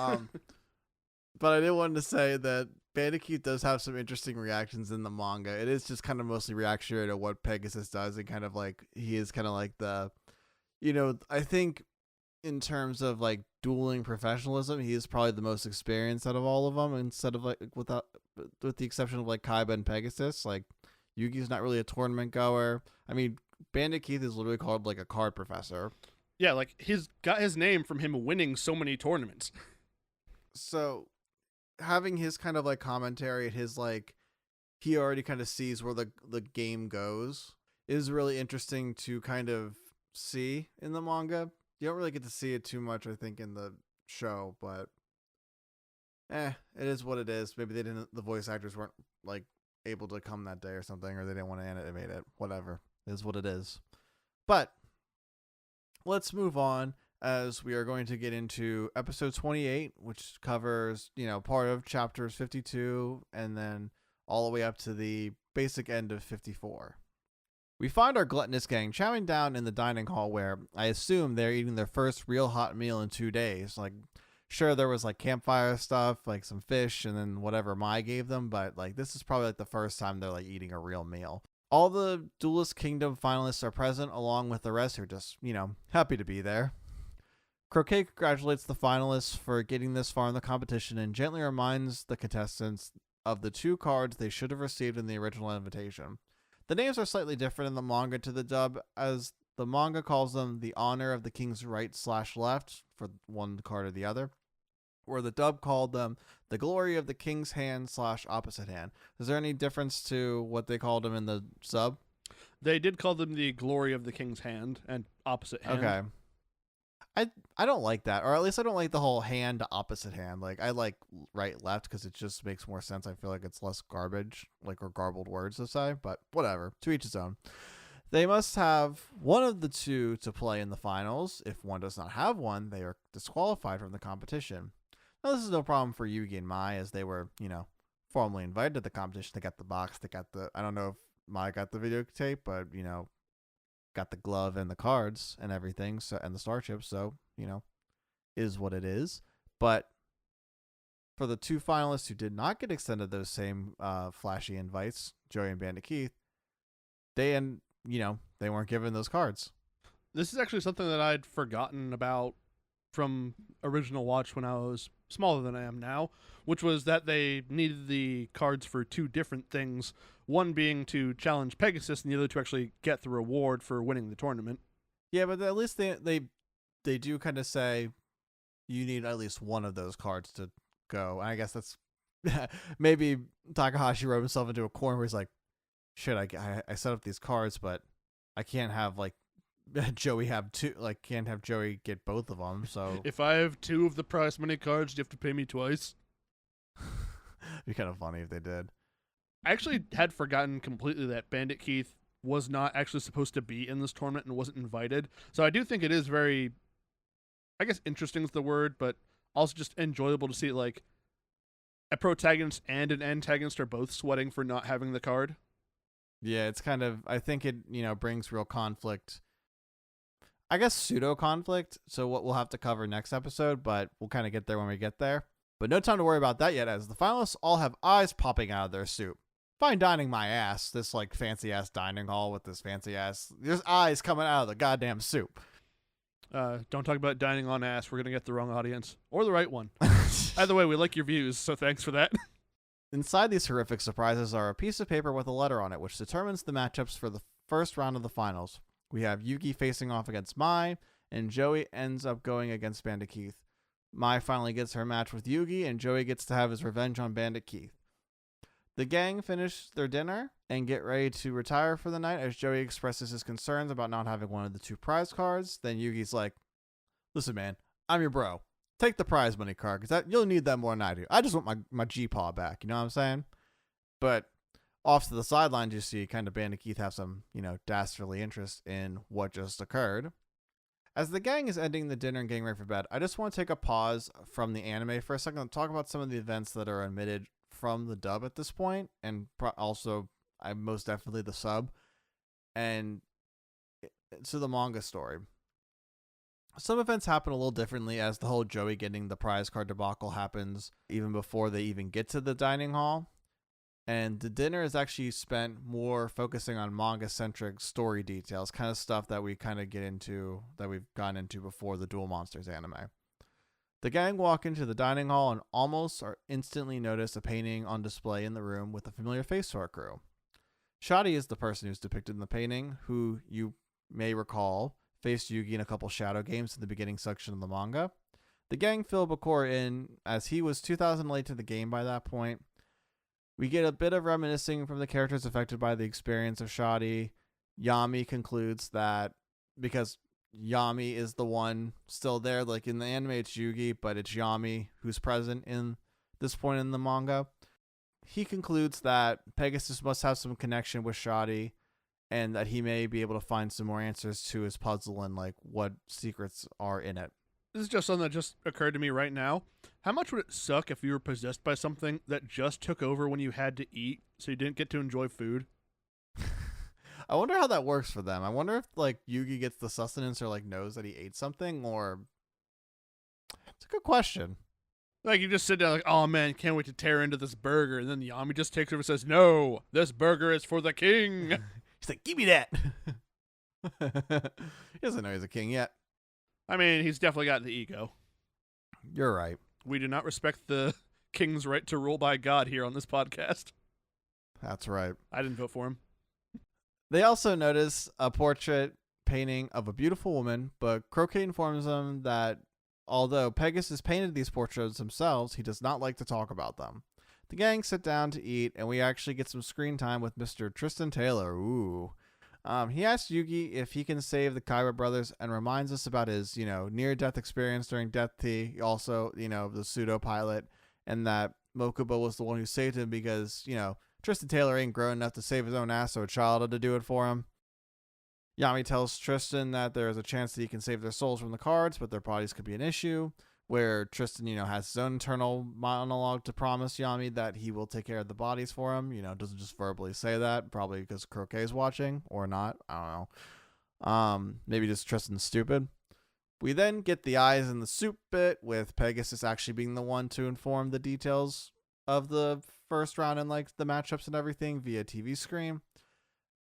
But I did want to say that Bandicoot does have some interesting reactions in the manga. It is just kind of mostly reactionary to what Pegasus does, and kind of like he is kind of like the, I think in terms of like dueling professionalism, he is probably the most experienced out of all of them. Instead of like with the exception of like Kaiba and Pegasus, like Yugi's not really a tournament goer. I mean, Bandit Keith is literally called like a card professor. Yeah, like he's got his name from him winning so many tournaments. So having his kind of like commentary, his like he already kind of sees where the game goes is really interesting to kind of see in the manga. You don't really get to see it too much, I think, in the show, but it is what it is. Maybe the voice actors weren't like able to come that day or something, or they didn't want to animate it. Whatever. It is what it is. But let's move on, as we are going to get into episode 28, which covers, part of chapters 52 and then all the way up to the basic end of 54. We find our gluttonous gang chowing down in the dining hall, where I assume they're eating their first real hot meal in 2 days. Like, sure, there was like campfire stuff, like some fish, and then whatever Mai gave them, but like this is probably like the first time they're like eating a real meal. All the Duelist Kingdom finalists are present, along with the rest who are just, happy to be there. Croquet congratulates the finalists for getting this far in the competition and gently reminds the contestants of the 2 cards they should have received in the original invitation. The names are slightly different in the manga to the dub, as the manga calls them the Honor of the King's Right/Left for one card or the other, where the dub called them the Glory of the King's Hand/Opposite Hand. Is there any difference to what they called them in the sub? They did call them the Glory of the King's Hand and Opposite Hand. Okay. I don't like that, or at least I don't like the whole hand to opposite hand. Like, I like right left because it just makes more sense. I feel like it's less garbage, like, or garbled words to say, but whatever, to each his own. They must have one of the 2 to play in the finals. If one does not have one, they are disqualified from the competition. Now, this is no problem for Yugi and Mai, as they were, formally invited to the competition. They got the box, I don't know if Mai got the videotape, but, got the glove and the cards and everything, so, and the starship, so is what it is. But for the 2 finalists who did not get extended those same flashy invites, Joey and Bandit Keith, they weren't given those cards. This is actually something that I'd forgotten about from original watch when I was smaller than I am now, which was that they needed the cards for 2 different things, one being to challenge Pegasus and the other to actually get the reward for winning the tournament. Yeah, but at least they do kind of say you need at least one of those cards to go. And I guess that's maybe Takahashi wrote himself into a corner where he's like, shit, I set up these cards, but I can't have like Joey have 2, like can't have Joey get both of them. So if I have 2 of the prize money cards, you have to pay me twice. It'd be kind of funny if they did. I actually had forgotten completely that Bandit Keith was not actually supposed to be in this tournament and wasn't invited. So I do think it is very, I guess interesting is the word, but also just enjoyable to see like a protagonist and an antagonist are both sweating for not having the card. Yeah, it's kind of, I think it, brings real conflict. I guess pseudo conflict. So what we'll have to cover next episode, but we'll kind of get there when we get there. But no time to worry about that yet, as the finalists all have eyes popping out of their soup. Fine dining my ass. This like fancy ass dining hall with this fancy ass. There's eyes coming out of the goddamn soup. Don't talk about dining on ass. We're gonna get the wrong audience or the right one. Either way, we like your views, so thanks for that. Inside these horrific surprises are a piece of paper with a letter on it, which determines the matchups for the first round of the finals. We have Yugi facing off against Mai, and Joey ends up going against Bandit Keith. Mai finally gets her match with Yugi, and Joey gets to have his revenge on Bandit Keith. The gang finish their dinner and get ready to retire for the night as Joey expresses his concerns about not having one of the 2 prize cards. Then Yugi's like, listen, man, I'm your bro. Take the prize money card because you'll need that more than I do. I just want my G-Paw back. You know what I'm saying? But off to the sidelines, you see kind of Bandit Keith have some, dastardly interest in what just occurred. As the gang is ending the dinner and getting ready for bed, I just want to take a pause from the anime for a second and talk about some of the events that are omitted from the dub at this point, and also most definitely the sub, and to the manga story. Some events happen a little differently as the whole Joey getting the prize card debacle happens even before they even get to the dining hall. And the dinner is actually spent more focusing on manga-centric story details, kind of stuff that we kind of get into, that we've gone into before the Duel Monsters anime. The gang walk into the dining hall and almost are instantly notice a painting on display in the room with a familiar face to our crew. Shadi is the person who's depicted in the painting, who you may recall faced Yugi in a couple shadow games in the beginning section of the manga. The gang fill Bakura in as he was 2,000 late to the game by that point. We get a bit of reminiscing from the characters affected by the experience of Shadi. Yami concludes that because Yami is the one still there, like in the anime it's Yugi, but it's Yami who's present in this point in the manga. He concludes that Pegasus must have some connection with Shadi and that he may be able to find some more answers to his puzzle and like what secrets are in it. This is just something that just occurred to me right now. How much would it suck if you were possessed by something that just took over when you had to eat, so you didn't get to enjoy food? I wonder how that works for them. I wonder if like Yugi gets the sustenance or like knows that he ate something, or it's a good question. Like you just sit down like, oh man, can't wait to tear into this burger, and then Yami just takes over and says, no, this burger is for the king. He's like, give me that. He doesn't know he's a king yet. I mean, he's definitely got the ego. You're right. We do not respect the king's right to rule by God here on this podcast. That's right. I didn't vote for him. They also notice a portrait painting of a beautiful woman, but Croquet informs them that although Pegasus painted these portraits themselves, he does not like to talk about them. The gang sit down to eat, and we actually get some screen time with Mr. Tristan Taylor. Ooh. He asks Yugi if he can save the Kaiba brothers and reminds us about his, near-death experience during Death Tea, also, the pseudo-pilot, and that Mokuba was the one who saved him because, Tristan Taylor ain't grown enough to save his own ass, so a child had to do it for him. Yami tells Tristan that there is a chance that he can save their souls from the cards, but their bodies could be an issue, where Tristan, has his own internal monologue to promise Yami that he will take care of the bodies for him. Doesn't just verbally say that, probably because Croquet's watching, or not. I don't know. Maybe just Tristan's stupid. We then get the eyes in the soup bit, with Pegasus actually being the one to inform the details of the first round and like the matchups and everything via TV screen.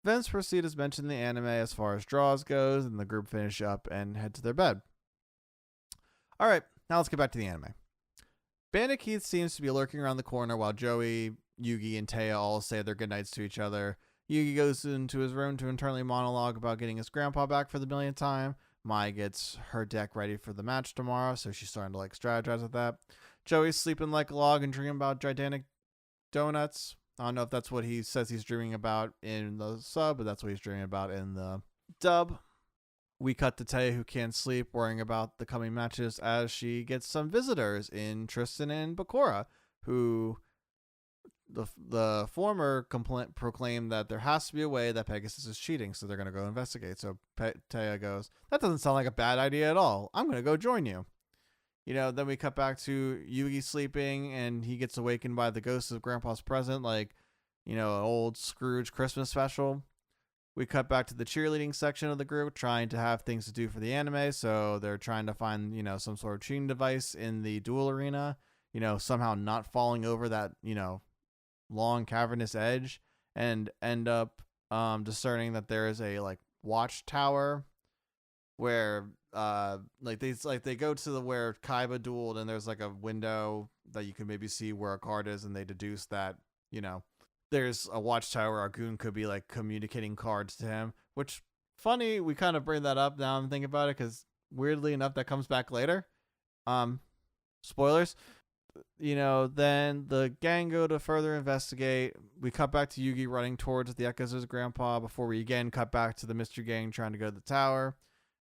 Events proceed as mentioned in the anime as far as draws goes, and the group finish up and head to their bed. Alright, now let's get back to the anime. Bandit Keith seems to be lurking around the corner while Joey, Yugi, and Taya all say their goodnights to each other. Yugi goes into his room to internally monologue about getting his grandpa back for the millionth time. Mai gets her deck ready for the match tomorrow, so she's starting to strategize with that. Joey's sleeping like a log and dreaming about gigantic donuts. I don't know if that's what he says he's dreaming about in the sub, but that's what he's dreaming about in the dub. We cut to Taya, who can't sleep, worrying about the coming matches as she gets some visitors in Tristan and Bakura, who the former proclaimed that there has to be a way that Pegasus is cheating, so they're going to go investigate. So Taya goes, that doesn't sound like a bad idea at all. I'm going to go join you. Then we cut back to Yugi sleeping, and he gets awakened by the ghost of Grandpa's present, an old Scrooge Christmas special. We cut back to the cheerleading section of the group, trying to have things to do for the anime, so they're trying to find, some sort of cheating device in the duel arena, somehow not falling over that, long cavernous edge, and end up discerning that there is a, watchtower where they go to where Kaiba dueled, and there's a window that you can maybe see where a card is, and they deduce that there's a watchtower. Our goon could be communicating cards to him, which funny we kind of bring that up now I'm thinking about it, because weirdly enough that comes back later. Spoilers. Then the gang go to further investigate. We cut back to Yugi running towards the Echo's grandpa before we again cut back to the mystery gang trying to go to the tower.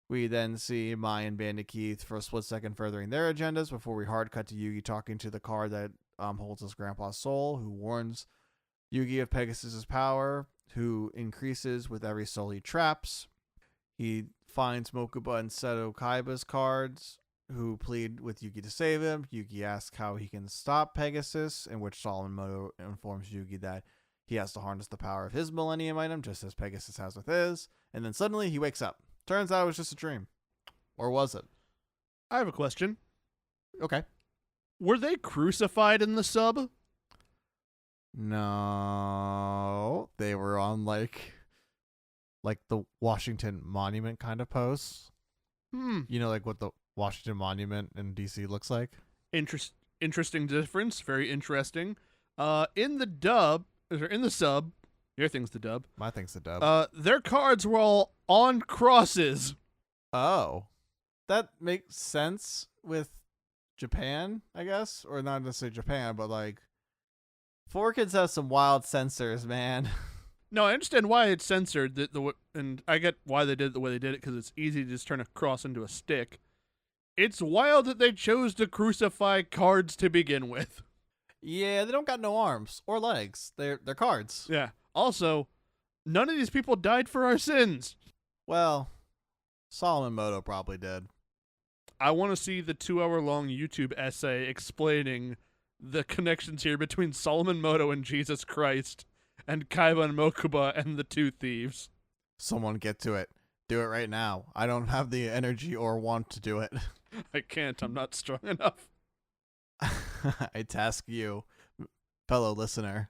We then see Mai and Bandit Keith for a split second furthering their agendas before we hard cut to Yugi talking to the card that holds his grandpa's soul, who warns Yugi of Pegasus's power, who increases with every soul he traps. He finds Mokuba and Seto Kaiba's cards, who plead with Yugi to save him. Yugi asks how he can stop Pegasus, in which Solomon Moto informs Yugi that he has to harness the power of his Millennium item, just as Pegasus has with his. And then suddenly he wakes up. Turns out it was just a dream. Or was it? I have a question. Okay. Were they crucified in the sub? No. They were on like the Washington Monument kind of pose. Like what the Washington Monument in DC looks like. Interesting difference. Very interesting. In the sub, your thing's the dub. My thing's the dub. Their cards were all on crosses. Oh, that makes sense with Japan, I guess, or not necessarily Japan, but like 4Kids have some wild censors, man. No, I understand why it's censored, and I get why they did it the way they did it, because it's easy to just turn a cross into a stick. It's wild that they chose to crucify cards to begin with. Yeah, they don't got no arms or legs. They're cards. Yeah. Also, none of these people died for our sins. Well, Solomon Moto probably did. I want to see the 2-hour-long YouTube essay explaining the connections here between Solomon Moto and Jesus Christ, and Kaiba and Mokuba and the two thieves. Someone get to it. Do it right now. I don't have the energy or want to do it. I can't. I'm not strong enough. I task you, fellow listener.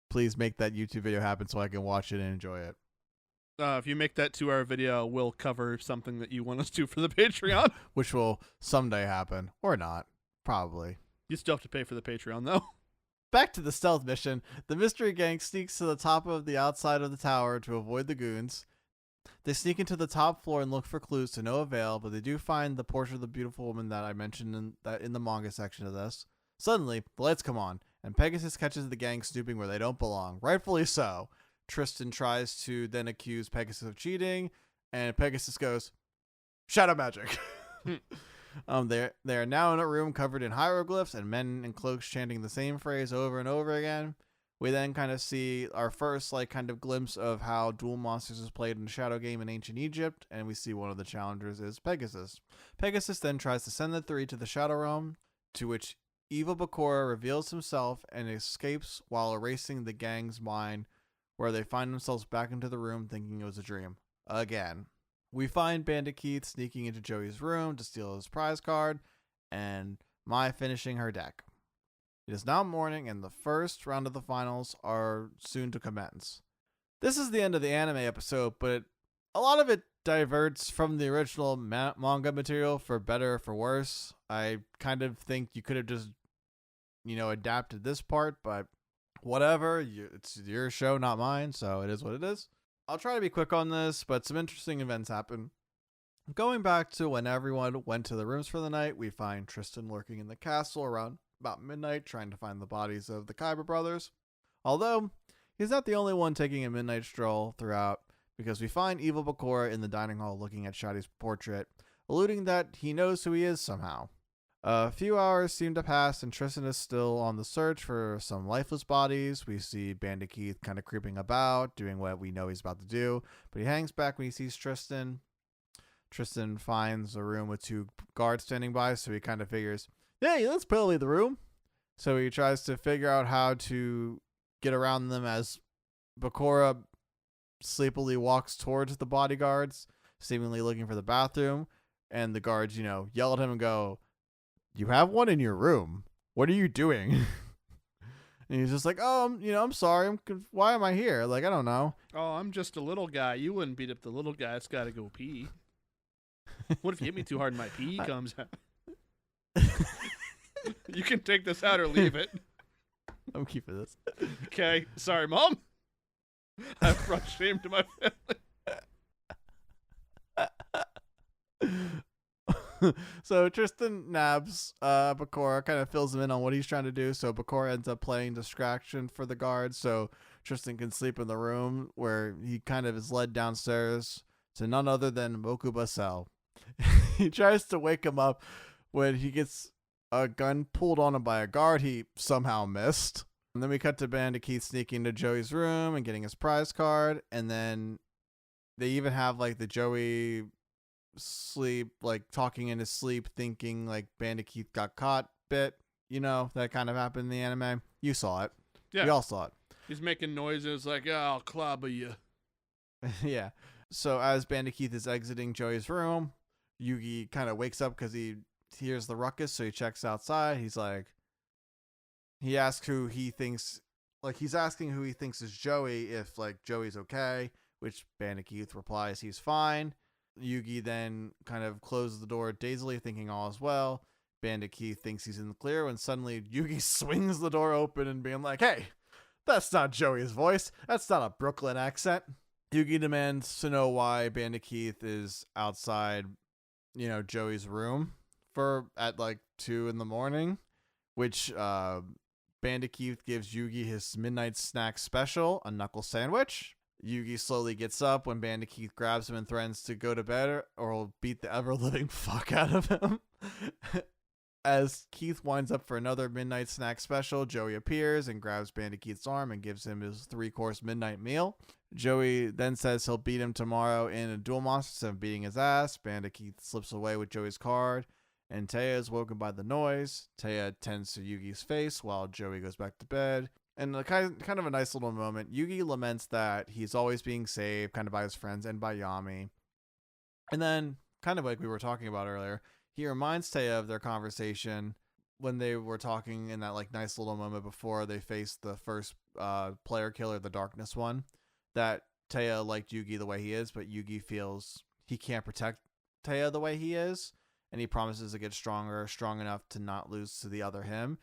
Please make that YouTube video happen so I can watch it and enjoy it. If you make that 2-hour video, we'll cover something that you want us to for the Patreon. Which will someday happen. Or not. Probably. You still have to pay for the Patreon, though. Back to the stealth mission. The mystery gang sneaks to the top of the outside of the tower to avoid the goons. They sneak into the top floor and look for clues to no avail, but they do find the portrait of the beautiful woman that I mentioned in the manga section of this. Suddenly, the lights come on, and Pegasus catches the gang snooping where they don't belong. Rightfully so. Tristan tries to then accuse Pegasus of cheating, and Pegasus goes, "Shadow magic." They are now in a room covered in hieroglyphs and men in cloaks chanting the same phrase over and over again. We then kind of see our first kind of glimpse of how Duel Monsters is played in a shadow game in ancient Egypt, and we see one of the challengers is Pegasus. Pegasus then tries to send the three to the Shadow Realm, to which evil Bakura reveals himself and escapes while erasing the gang's mind, where they find themselves back into the room thinking it was a dream. Again. We find Bandit Keith sneaking into Joey's room to steal his prize card, and Mai finishing her deck. It is now morning, and the first round of the finals are soon to commence. This is the end of the anime episode, but a lot of it diverts from the original manga material, for better or for worse. I kind of think you could have just, adapted this part, but whatever. It's your show, not mine, so it is what it is. I'll try to be quick on this, but some interesting events happen. Going back to when everyone went to the rooms for the night, we find Tristan lurking in the castle around about midnight, trying to find the bodies of the Kaiba brothers. Although, he's not the only one taking a midnight stroll throughout, because we find evil Bakura in the dining hall looking at Shadi's portrait, alluding that he knows who he is somehow. A few hours seem to pass, and Tristan is still on the search for some lifeless bodies. We see Bandit Keith kind of creeping about, doing what we know he's about to do, but he hangs back when he sees Tristan. Tristan finds a room with two guards standing by, so he kind of figures, hey, that's probably the room. So he tries to figure out how to get around them as Bakura sleepily walks towards the bodyguards, seemingly looking for the bathroom, and the guards, yell at him and go, "You have one in your room. What are you doing?" And he's just like, "Oh, I'm sorry. Why am I here? I don't know." Oh, I'm just a little guy. You wouldn't beat up the little guy that's got to go pee. What if you hit me too hard and my pee comes out? You can take this out or leave it. I'm keeping this. Okay. Sorry, Mom. I've brought shame to my family. So Tristan nabs Bakura, kind of fills him in on what he's trying to do. So Bakura ends up playing distraction for the guards, so Tristan can sleep in the room where he kind of is led downstairs to none other than Mokuba's cell. He tries to wake him up when he gets a gun pulled on him by a guard he somehow missed. And then we cut to Bandit Keith sneaking into Joey's room and getting his prize card. And then they even have like the Joey sleep, like talking in his sleep, thinking like Bandit Keith got caught bit. You know, that kind of happened in the anime. You saw it. Yeah. We all saw it. He's making noises like, oh, I'll clobber you. Yeah. So as Bandit Keith is exiting Joey's room, Yugi kind of wakes up because he hears the ruckus. So he checks outside. He's like, he asks who he thinks, like he's asking who he thinks is Joey, if like Joey's okay, which Bandit Keith replies he's fine. Yugi then kind of closes the door dazedly, thinking all is well. Bandit Keith thinks he's in the clear when suddenly Yugi swings the door open and being like, hey, that's not Joey's voice. That's not a Brooklyn accent. Yugi demands to know why Bandit Keith is outside, Joey's room at like 2 a.m, which Bandit Keith gives Yugi his midnight snack special, a knuckle sandwich. Yugi slowly gets up when Bandit Keith grabs him and threatens to go to bed or will beat the ever-living fuck out of him. As Keith winds up for another midnight snack special, Joey appears and grabs Bandit Keith's arm and gives him his 3-course midnight meal. Joey then says he'll beat him tomorrow in a duel monster instead of beating his ass. Bandit Keith slips away with Joey's card, and Taya is woken by the noise. Taya tends to Yugi's face while Joey goes back to bed. And kind of a nice little moment, Yugi laments that he's always being saved kind of by his friends and by Yami. And then, kind of like we were talking about earlier, he reminds Taya of their conversation when they were talking in that like nice little moment before they faced the first player killer, the Darkness one, that Taya liked Yugi the way he is, but Yugi feels he can't protect Taya the way he is, and he promises to get stronger, strong enough to not lose to the other him.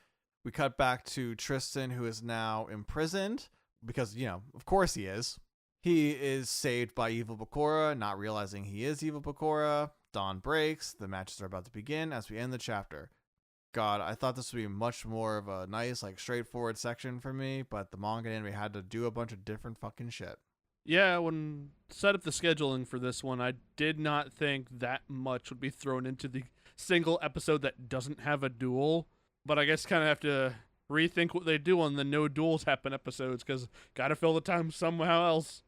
We cut back to Tristan, who is now imprisoned because, of course he is. He is saved by Evil Bakura, not realizing he is Evil Bakura. Dawn breaks. The matches are about to begin as we end the chapter. God, I thought this would be much more of a nice, like, straightforward section for me, but the manga and anime had to do a bunch of different fucking shit. Yeah, when set up the scheduling for this one, I did not think that much would be thrown into the single episode that doesn't have a duel. But I guess kind of have to rethink what they do on the no duels happen episodes, because gotta fill the time somehow else.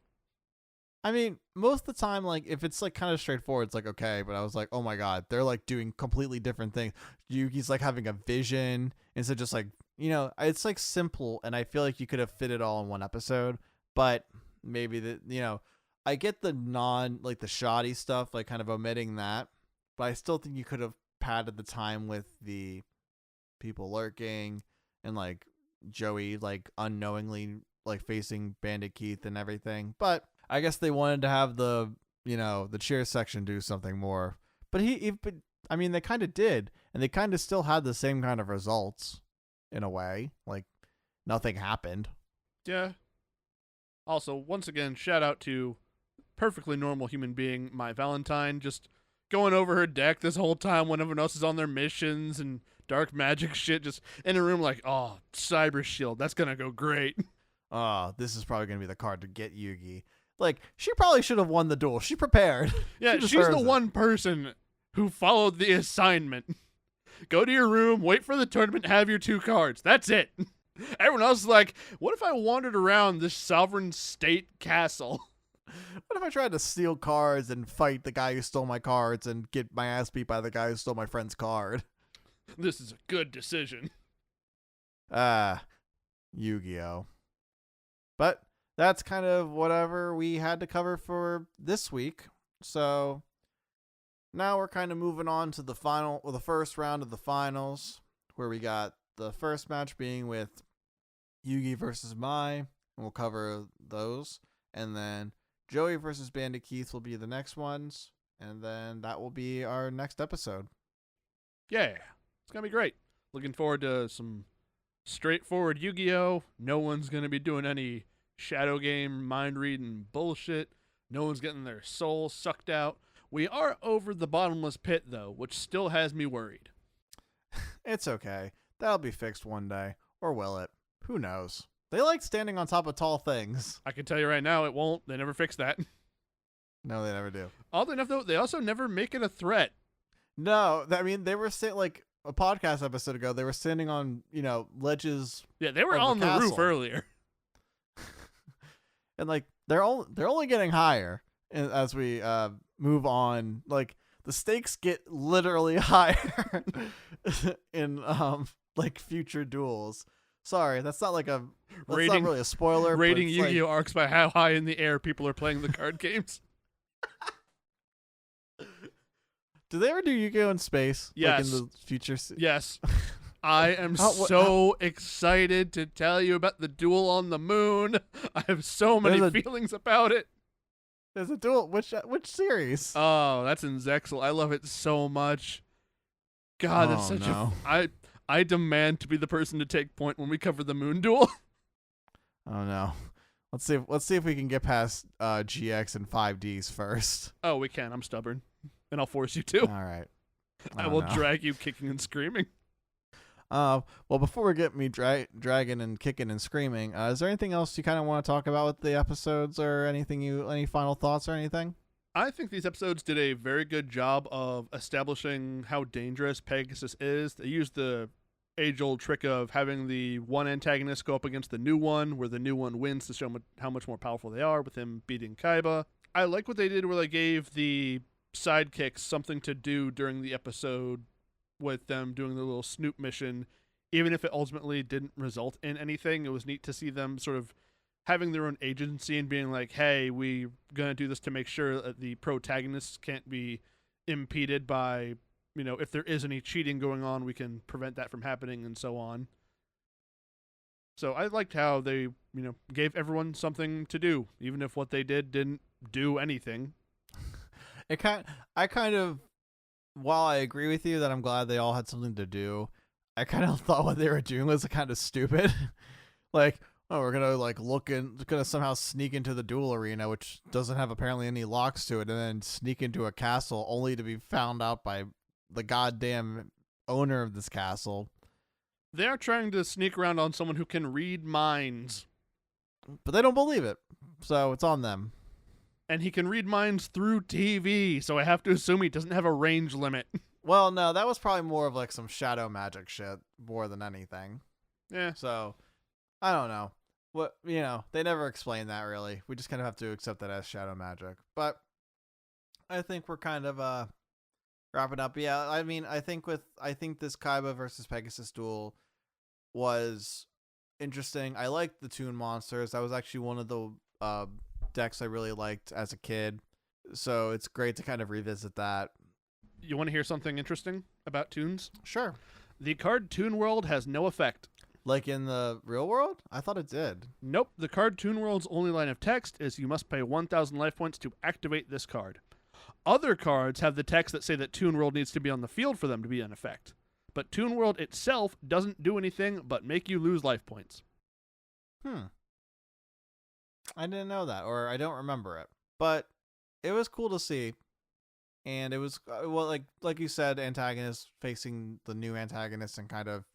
I mean, most of the time, like, if it's, like, kind of straightforward, it's, like, okay. But I was like, oh, my God, they're, like, doing completely different things. Yugi's, like, having a vision instead of just, like, it's, like, simple. And I feel like you could have fit it all in one episode. But maybe, I get the the shoddy stuff, like, kind of omitting that. But I still think you could have padded the time with the people lurking and, like, Joey, like, unknowingly, like, facing Bandit Keith and everything. But I guess they wanted to have the cheer section do something more. But I mean, they kind of did, and they kind of still had the same kind of results in a way. Like, nothing happened. Yeah. Also, once again, shout out to perfectly normal human being, my Valentine, just going over her deck this whole time when everyone else is on their missions and dark magic shit, just in a room like, oh, Cyber Shield, that's gonna go great. Oh, this is probably gonna be the card to get Yugi. Like, she probably should have won the duel. She prepared. Yeah, she's the one person who followed the assignment. Go to your room, wait for the tournament, have your 2 cards. That's it. Everyone else is like, what if I wandered around this sovereign state castle? What if I tried to steal cards and fight the guy who stole my cards and get my ass beat by the guy who stole my friend's card? This is a good decision. Yu-Gi-Oh! But that's kind of whatever we had to cover for this week. So now we're kind of moving on to the first round of the finals, where we got the first match being with Yugi versus Mai, and we'll cover those. And then Joey versus Bandit Keith will be the next ones, and then that will be our next episode. Yeah, it's gonna be great. Looking forward to some straightforward Yu-Gi-Oh! No one's gonna be doing any shadow game mind reading bullshit. No one's getting their soul sucked out. We are over the bottomless pit, though, which still has me worried. It's okay. That'll be fixed one day. Or will it? Who knows? They like standing on top of tall things. I can tell you right now, it won't. They never fix that. No, they never do. Oddly enough, though, they also never make it a threat. No, I mean, they were like a podcast episode ago, they were standing on, ledges. Yeah, they were Of the on the roof castle. earlier. And like they're only getting higher as we move on. Like the stakes get literally higher in like future duels. Sorry, that's not like that's not Rating- really a spoiler. but Rating it's Yu-Gi-Oh! like, arcs by how high in the air people are playing the card games. do they ever do Yu-Gi-Oh! In space? Like Yes. in the future. Yes. I am How- so excited to tell you about the duel on the moon. I have so many There's a- feelings about it. There's a duel. Which series? Oh, that's in Zexel. I love it so much. God, that's Oh, such no. I demand to be the person to take point when we cover the moon duel. Oh no. Let's see if we can get past GX and 5Ds first. Oh, we can. I'm stubborn. And I'll force you to. All right. I Oh, will no. drag you kicking and screaming. Well, before we get me dragging and kicking and screaming, is there anything else you kind of want to talk about with the episodes, or any final thoughts or anything? I think these episodes did a very good job of establishing how dangerous Pegasus is. They used the age-old trick of having the one antagonist go up against the new one, where the new one wins to show how much more powerful they are, with him beating Kaiba. I like what they did where they gave the sidekicks something to do during the episode, with them doing the little Snoop mission. Even if it ultimately didn't result in anything, it was neat to see them sort of having their own agency and being like, hey, we're going to do this to make sure that the protagonists can't be impeded by, if there is any cheating going on, we can prevent that from happening and so on. So I liked how they, gave everyone something to do, even if what they did didn't do anything. While I agree with you that I'm glad they all had something to do, I kind of thought what they were doing was kind of stupid. Like, oh, we're gonna somehow sneak into the duel arena, which doesn't have apparently any locks to it, and then sneak into a castle only to be found out by the goddamn owner of this castle. They are trying to sneak around on someone who can read minds. But they don't believe it, so it's on them. And he can read minds through TV, so I have to assume he doesn't have a range limit. Well, no, that was probably more of like some shadow magic shit more than anything. Yeah. So, I don't know. They never explained that really. We just kind of have to accept that as shadow magic. But I think we're kind of wrapping up. Yeah, I mean, I think this Kaiba versus Pegasus duel was interesting. I liked the Toon Monsters. That was actually one of the decks I really liked as a kid. So it's great to kind of revisit that. You want to hear something interesting about Toons? Sure. The card Toon World has no effect. Like in the real world? I thought it did. Nope, the card Toon World's only line of text is you must pay 1,000 life points to activate this card. Other cards have the text that say that Toon World needs to be on the field for them to be in effect. But Toon World itself doesn't do anything but make you lose life points. I didn't know that, or I don't remember it. But it was cool to see. And it was, like you said, antagonist facing the new antagonist and kind of,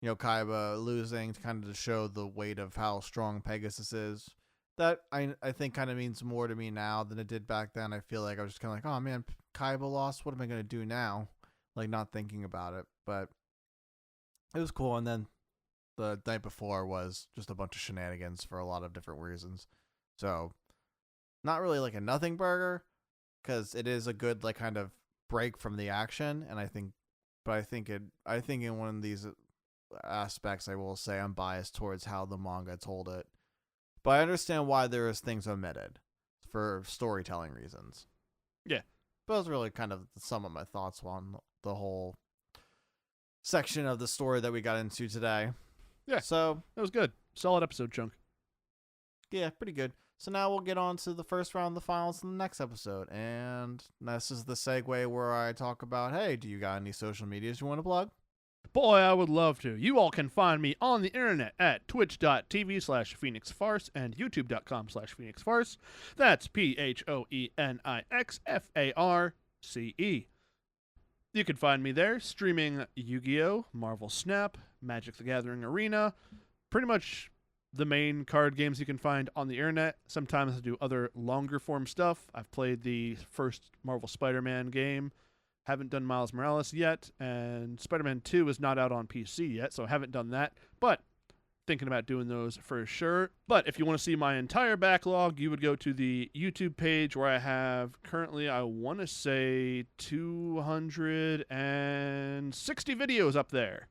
Kaiba losing to kind of to show the weight of how strong Pegasus is. That, I think, kind of means more to me now than it did back then. I feel like I was just kind of like, oh, man, Kaiba lost. What am I going to do now? Like, not thinking about it. But it was cool. And then the night before was just a bunch of shenanigans for a lot of different reasons. So, not really like a nothing burger, because it is a good like kind of break from the action, and I think in one of these aspects, I will say I'm biased towards how the manga told it, but I understand why there is things omitted for storytelling reasons. Yeah, but those really kind of some of my thoughts on the whole section of the story that we got into today. Yeah, so that was good. Solid episode, Chunk. Yeah, pretty good. So now we'll get on to the first round of the finals in the next episode. And this is the segue where I talk about, hey, do you got any social medias you want to plug? Boy, I would love to. You all can find me on the internet at twitch.tv/PhoenixFarce and youtube.com/PhoenixFarce. That's PhoenixFarce. You can find me there streaming Yu-Gi-Oh!, Marvel Snap, Magic the Gathering Arena, pretty much the main card games you can find on the internet. Sometimes I do other longer form stuff. I've played the first Marvel Spider-Man game. Haven't done Miles Morales yet, and Spider-Man 2 is not out on PC yet, so I haven't done that. But thinking about doing those for sure. But if you want to see my entire backlog, you would go to the YouTube page where I have currently, I want to say, 260 videos up there.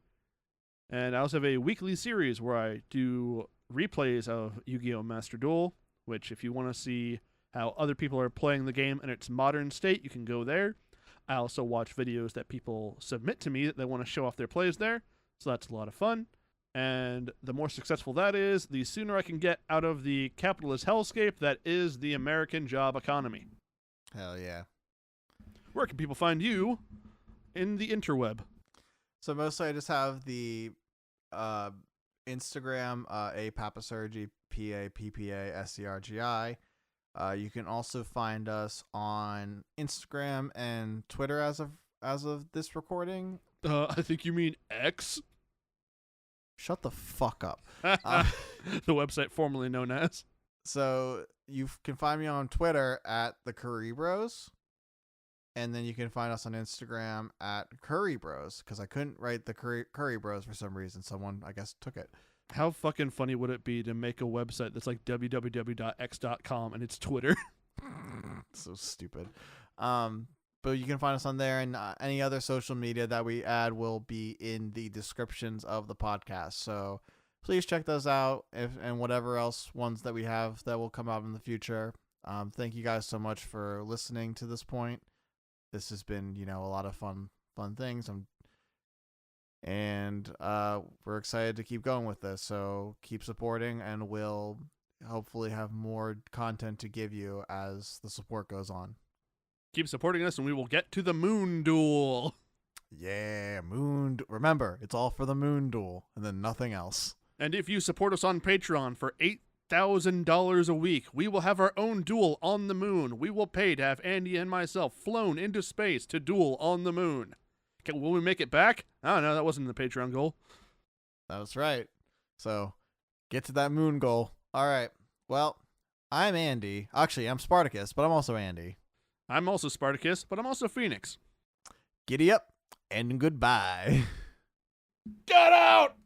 And I also have a weekly series where I do replays of Yu-Gi-Oh! Master Duel, which if you want to see how other people are playing the game in its modern state, you can go there. I also watch videos that people submit to me that they want to show off their plays there, so that's a lot of fun. And the more successful that is, the sooner I can get out of the capitalist hellscape that is the American job economy. Hell yeah. Where can people find you in the interweb? So mostly I just have the Instagram, Papasergi, PAPPASERGI. You can also find us on Instagram and Twitter as of this recording. I think you mean X? Shut the fuck up. The website formerly known as. So you can find me on Twitter at the Kuribros. And then you can find us on Instagram at Kuribros, because I couldn't write the Kuribros for some reason. Someone, I guess, took it. How fucking funny would it be to make a website that's like www.x.com and it's Twitter? So stupid. But you can find us on there, and any other social media that we add will be in the descriptions of the podcast. So please check those out, and whatever else ones that we have that will come out in the future. Thank you guys so much for listening to this point. This has been, a lot of fun things. We're excited to keep going with this. So keep supporting, and we'll hopefully have more content to give you as the support goes on. Keep supporting us, and we will get to the Moon Duel. Yeah, Remember, it's all for the Moon Duel, and then nothing else. And if you support us on Patreon for $8,000 a week, we will have our own duel on the moon. We will pay to have Andy and myself flown into space to duel on the moon. Okay, will we make it back? I don't know. That wasn't the Patreon goal. That was right. So get to that moon goal. All right. Well, I'm Andy. Actually, I'm Spartacus, but I'm also Andy. I'm also Spartacus, but I'm also Phoenix. Giddy up and goodbye. Get out!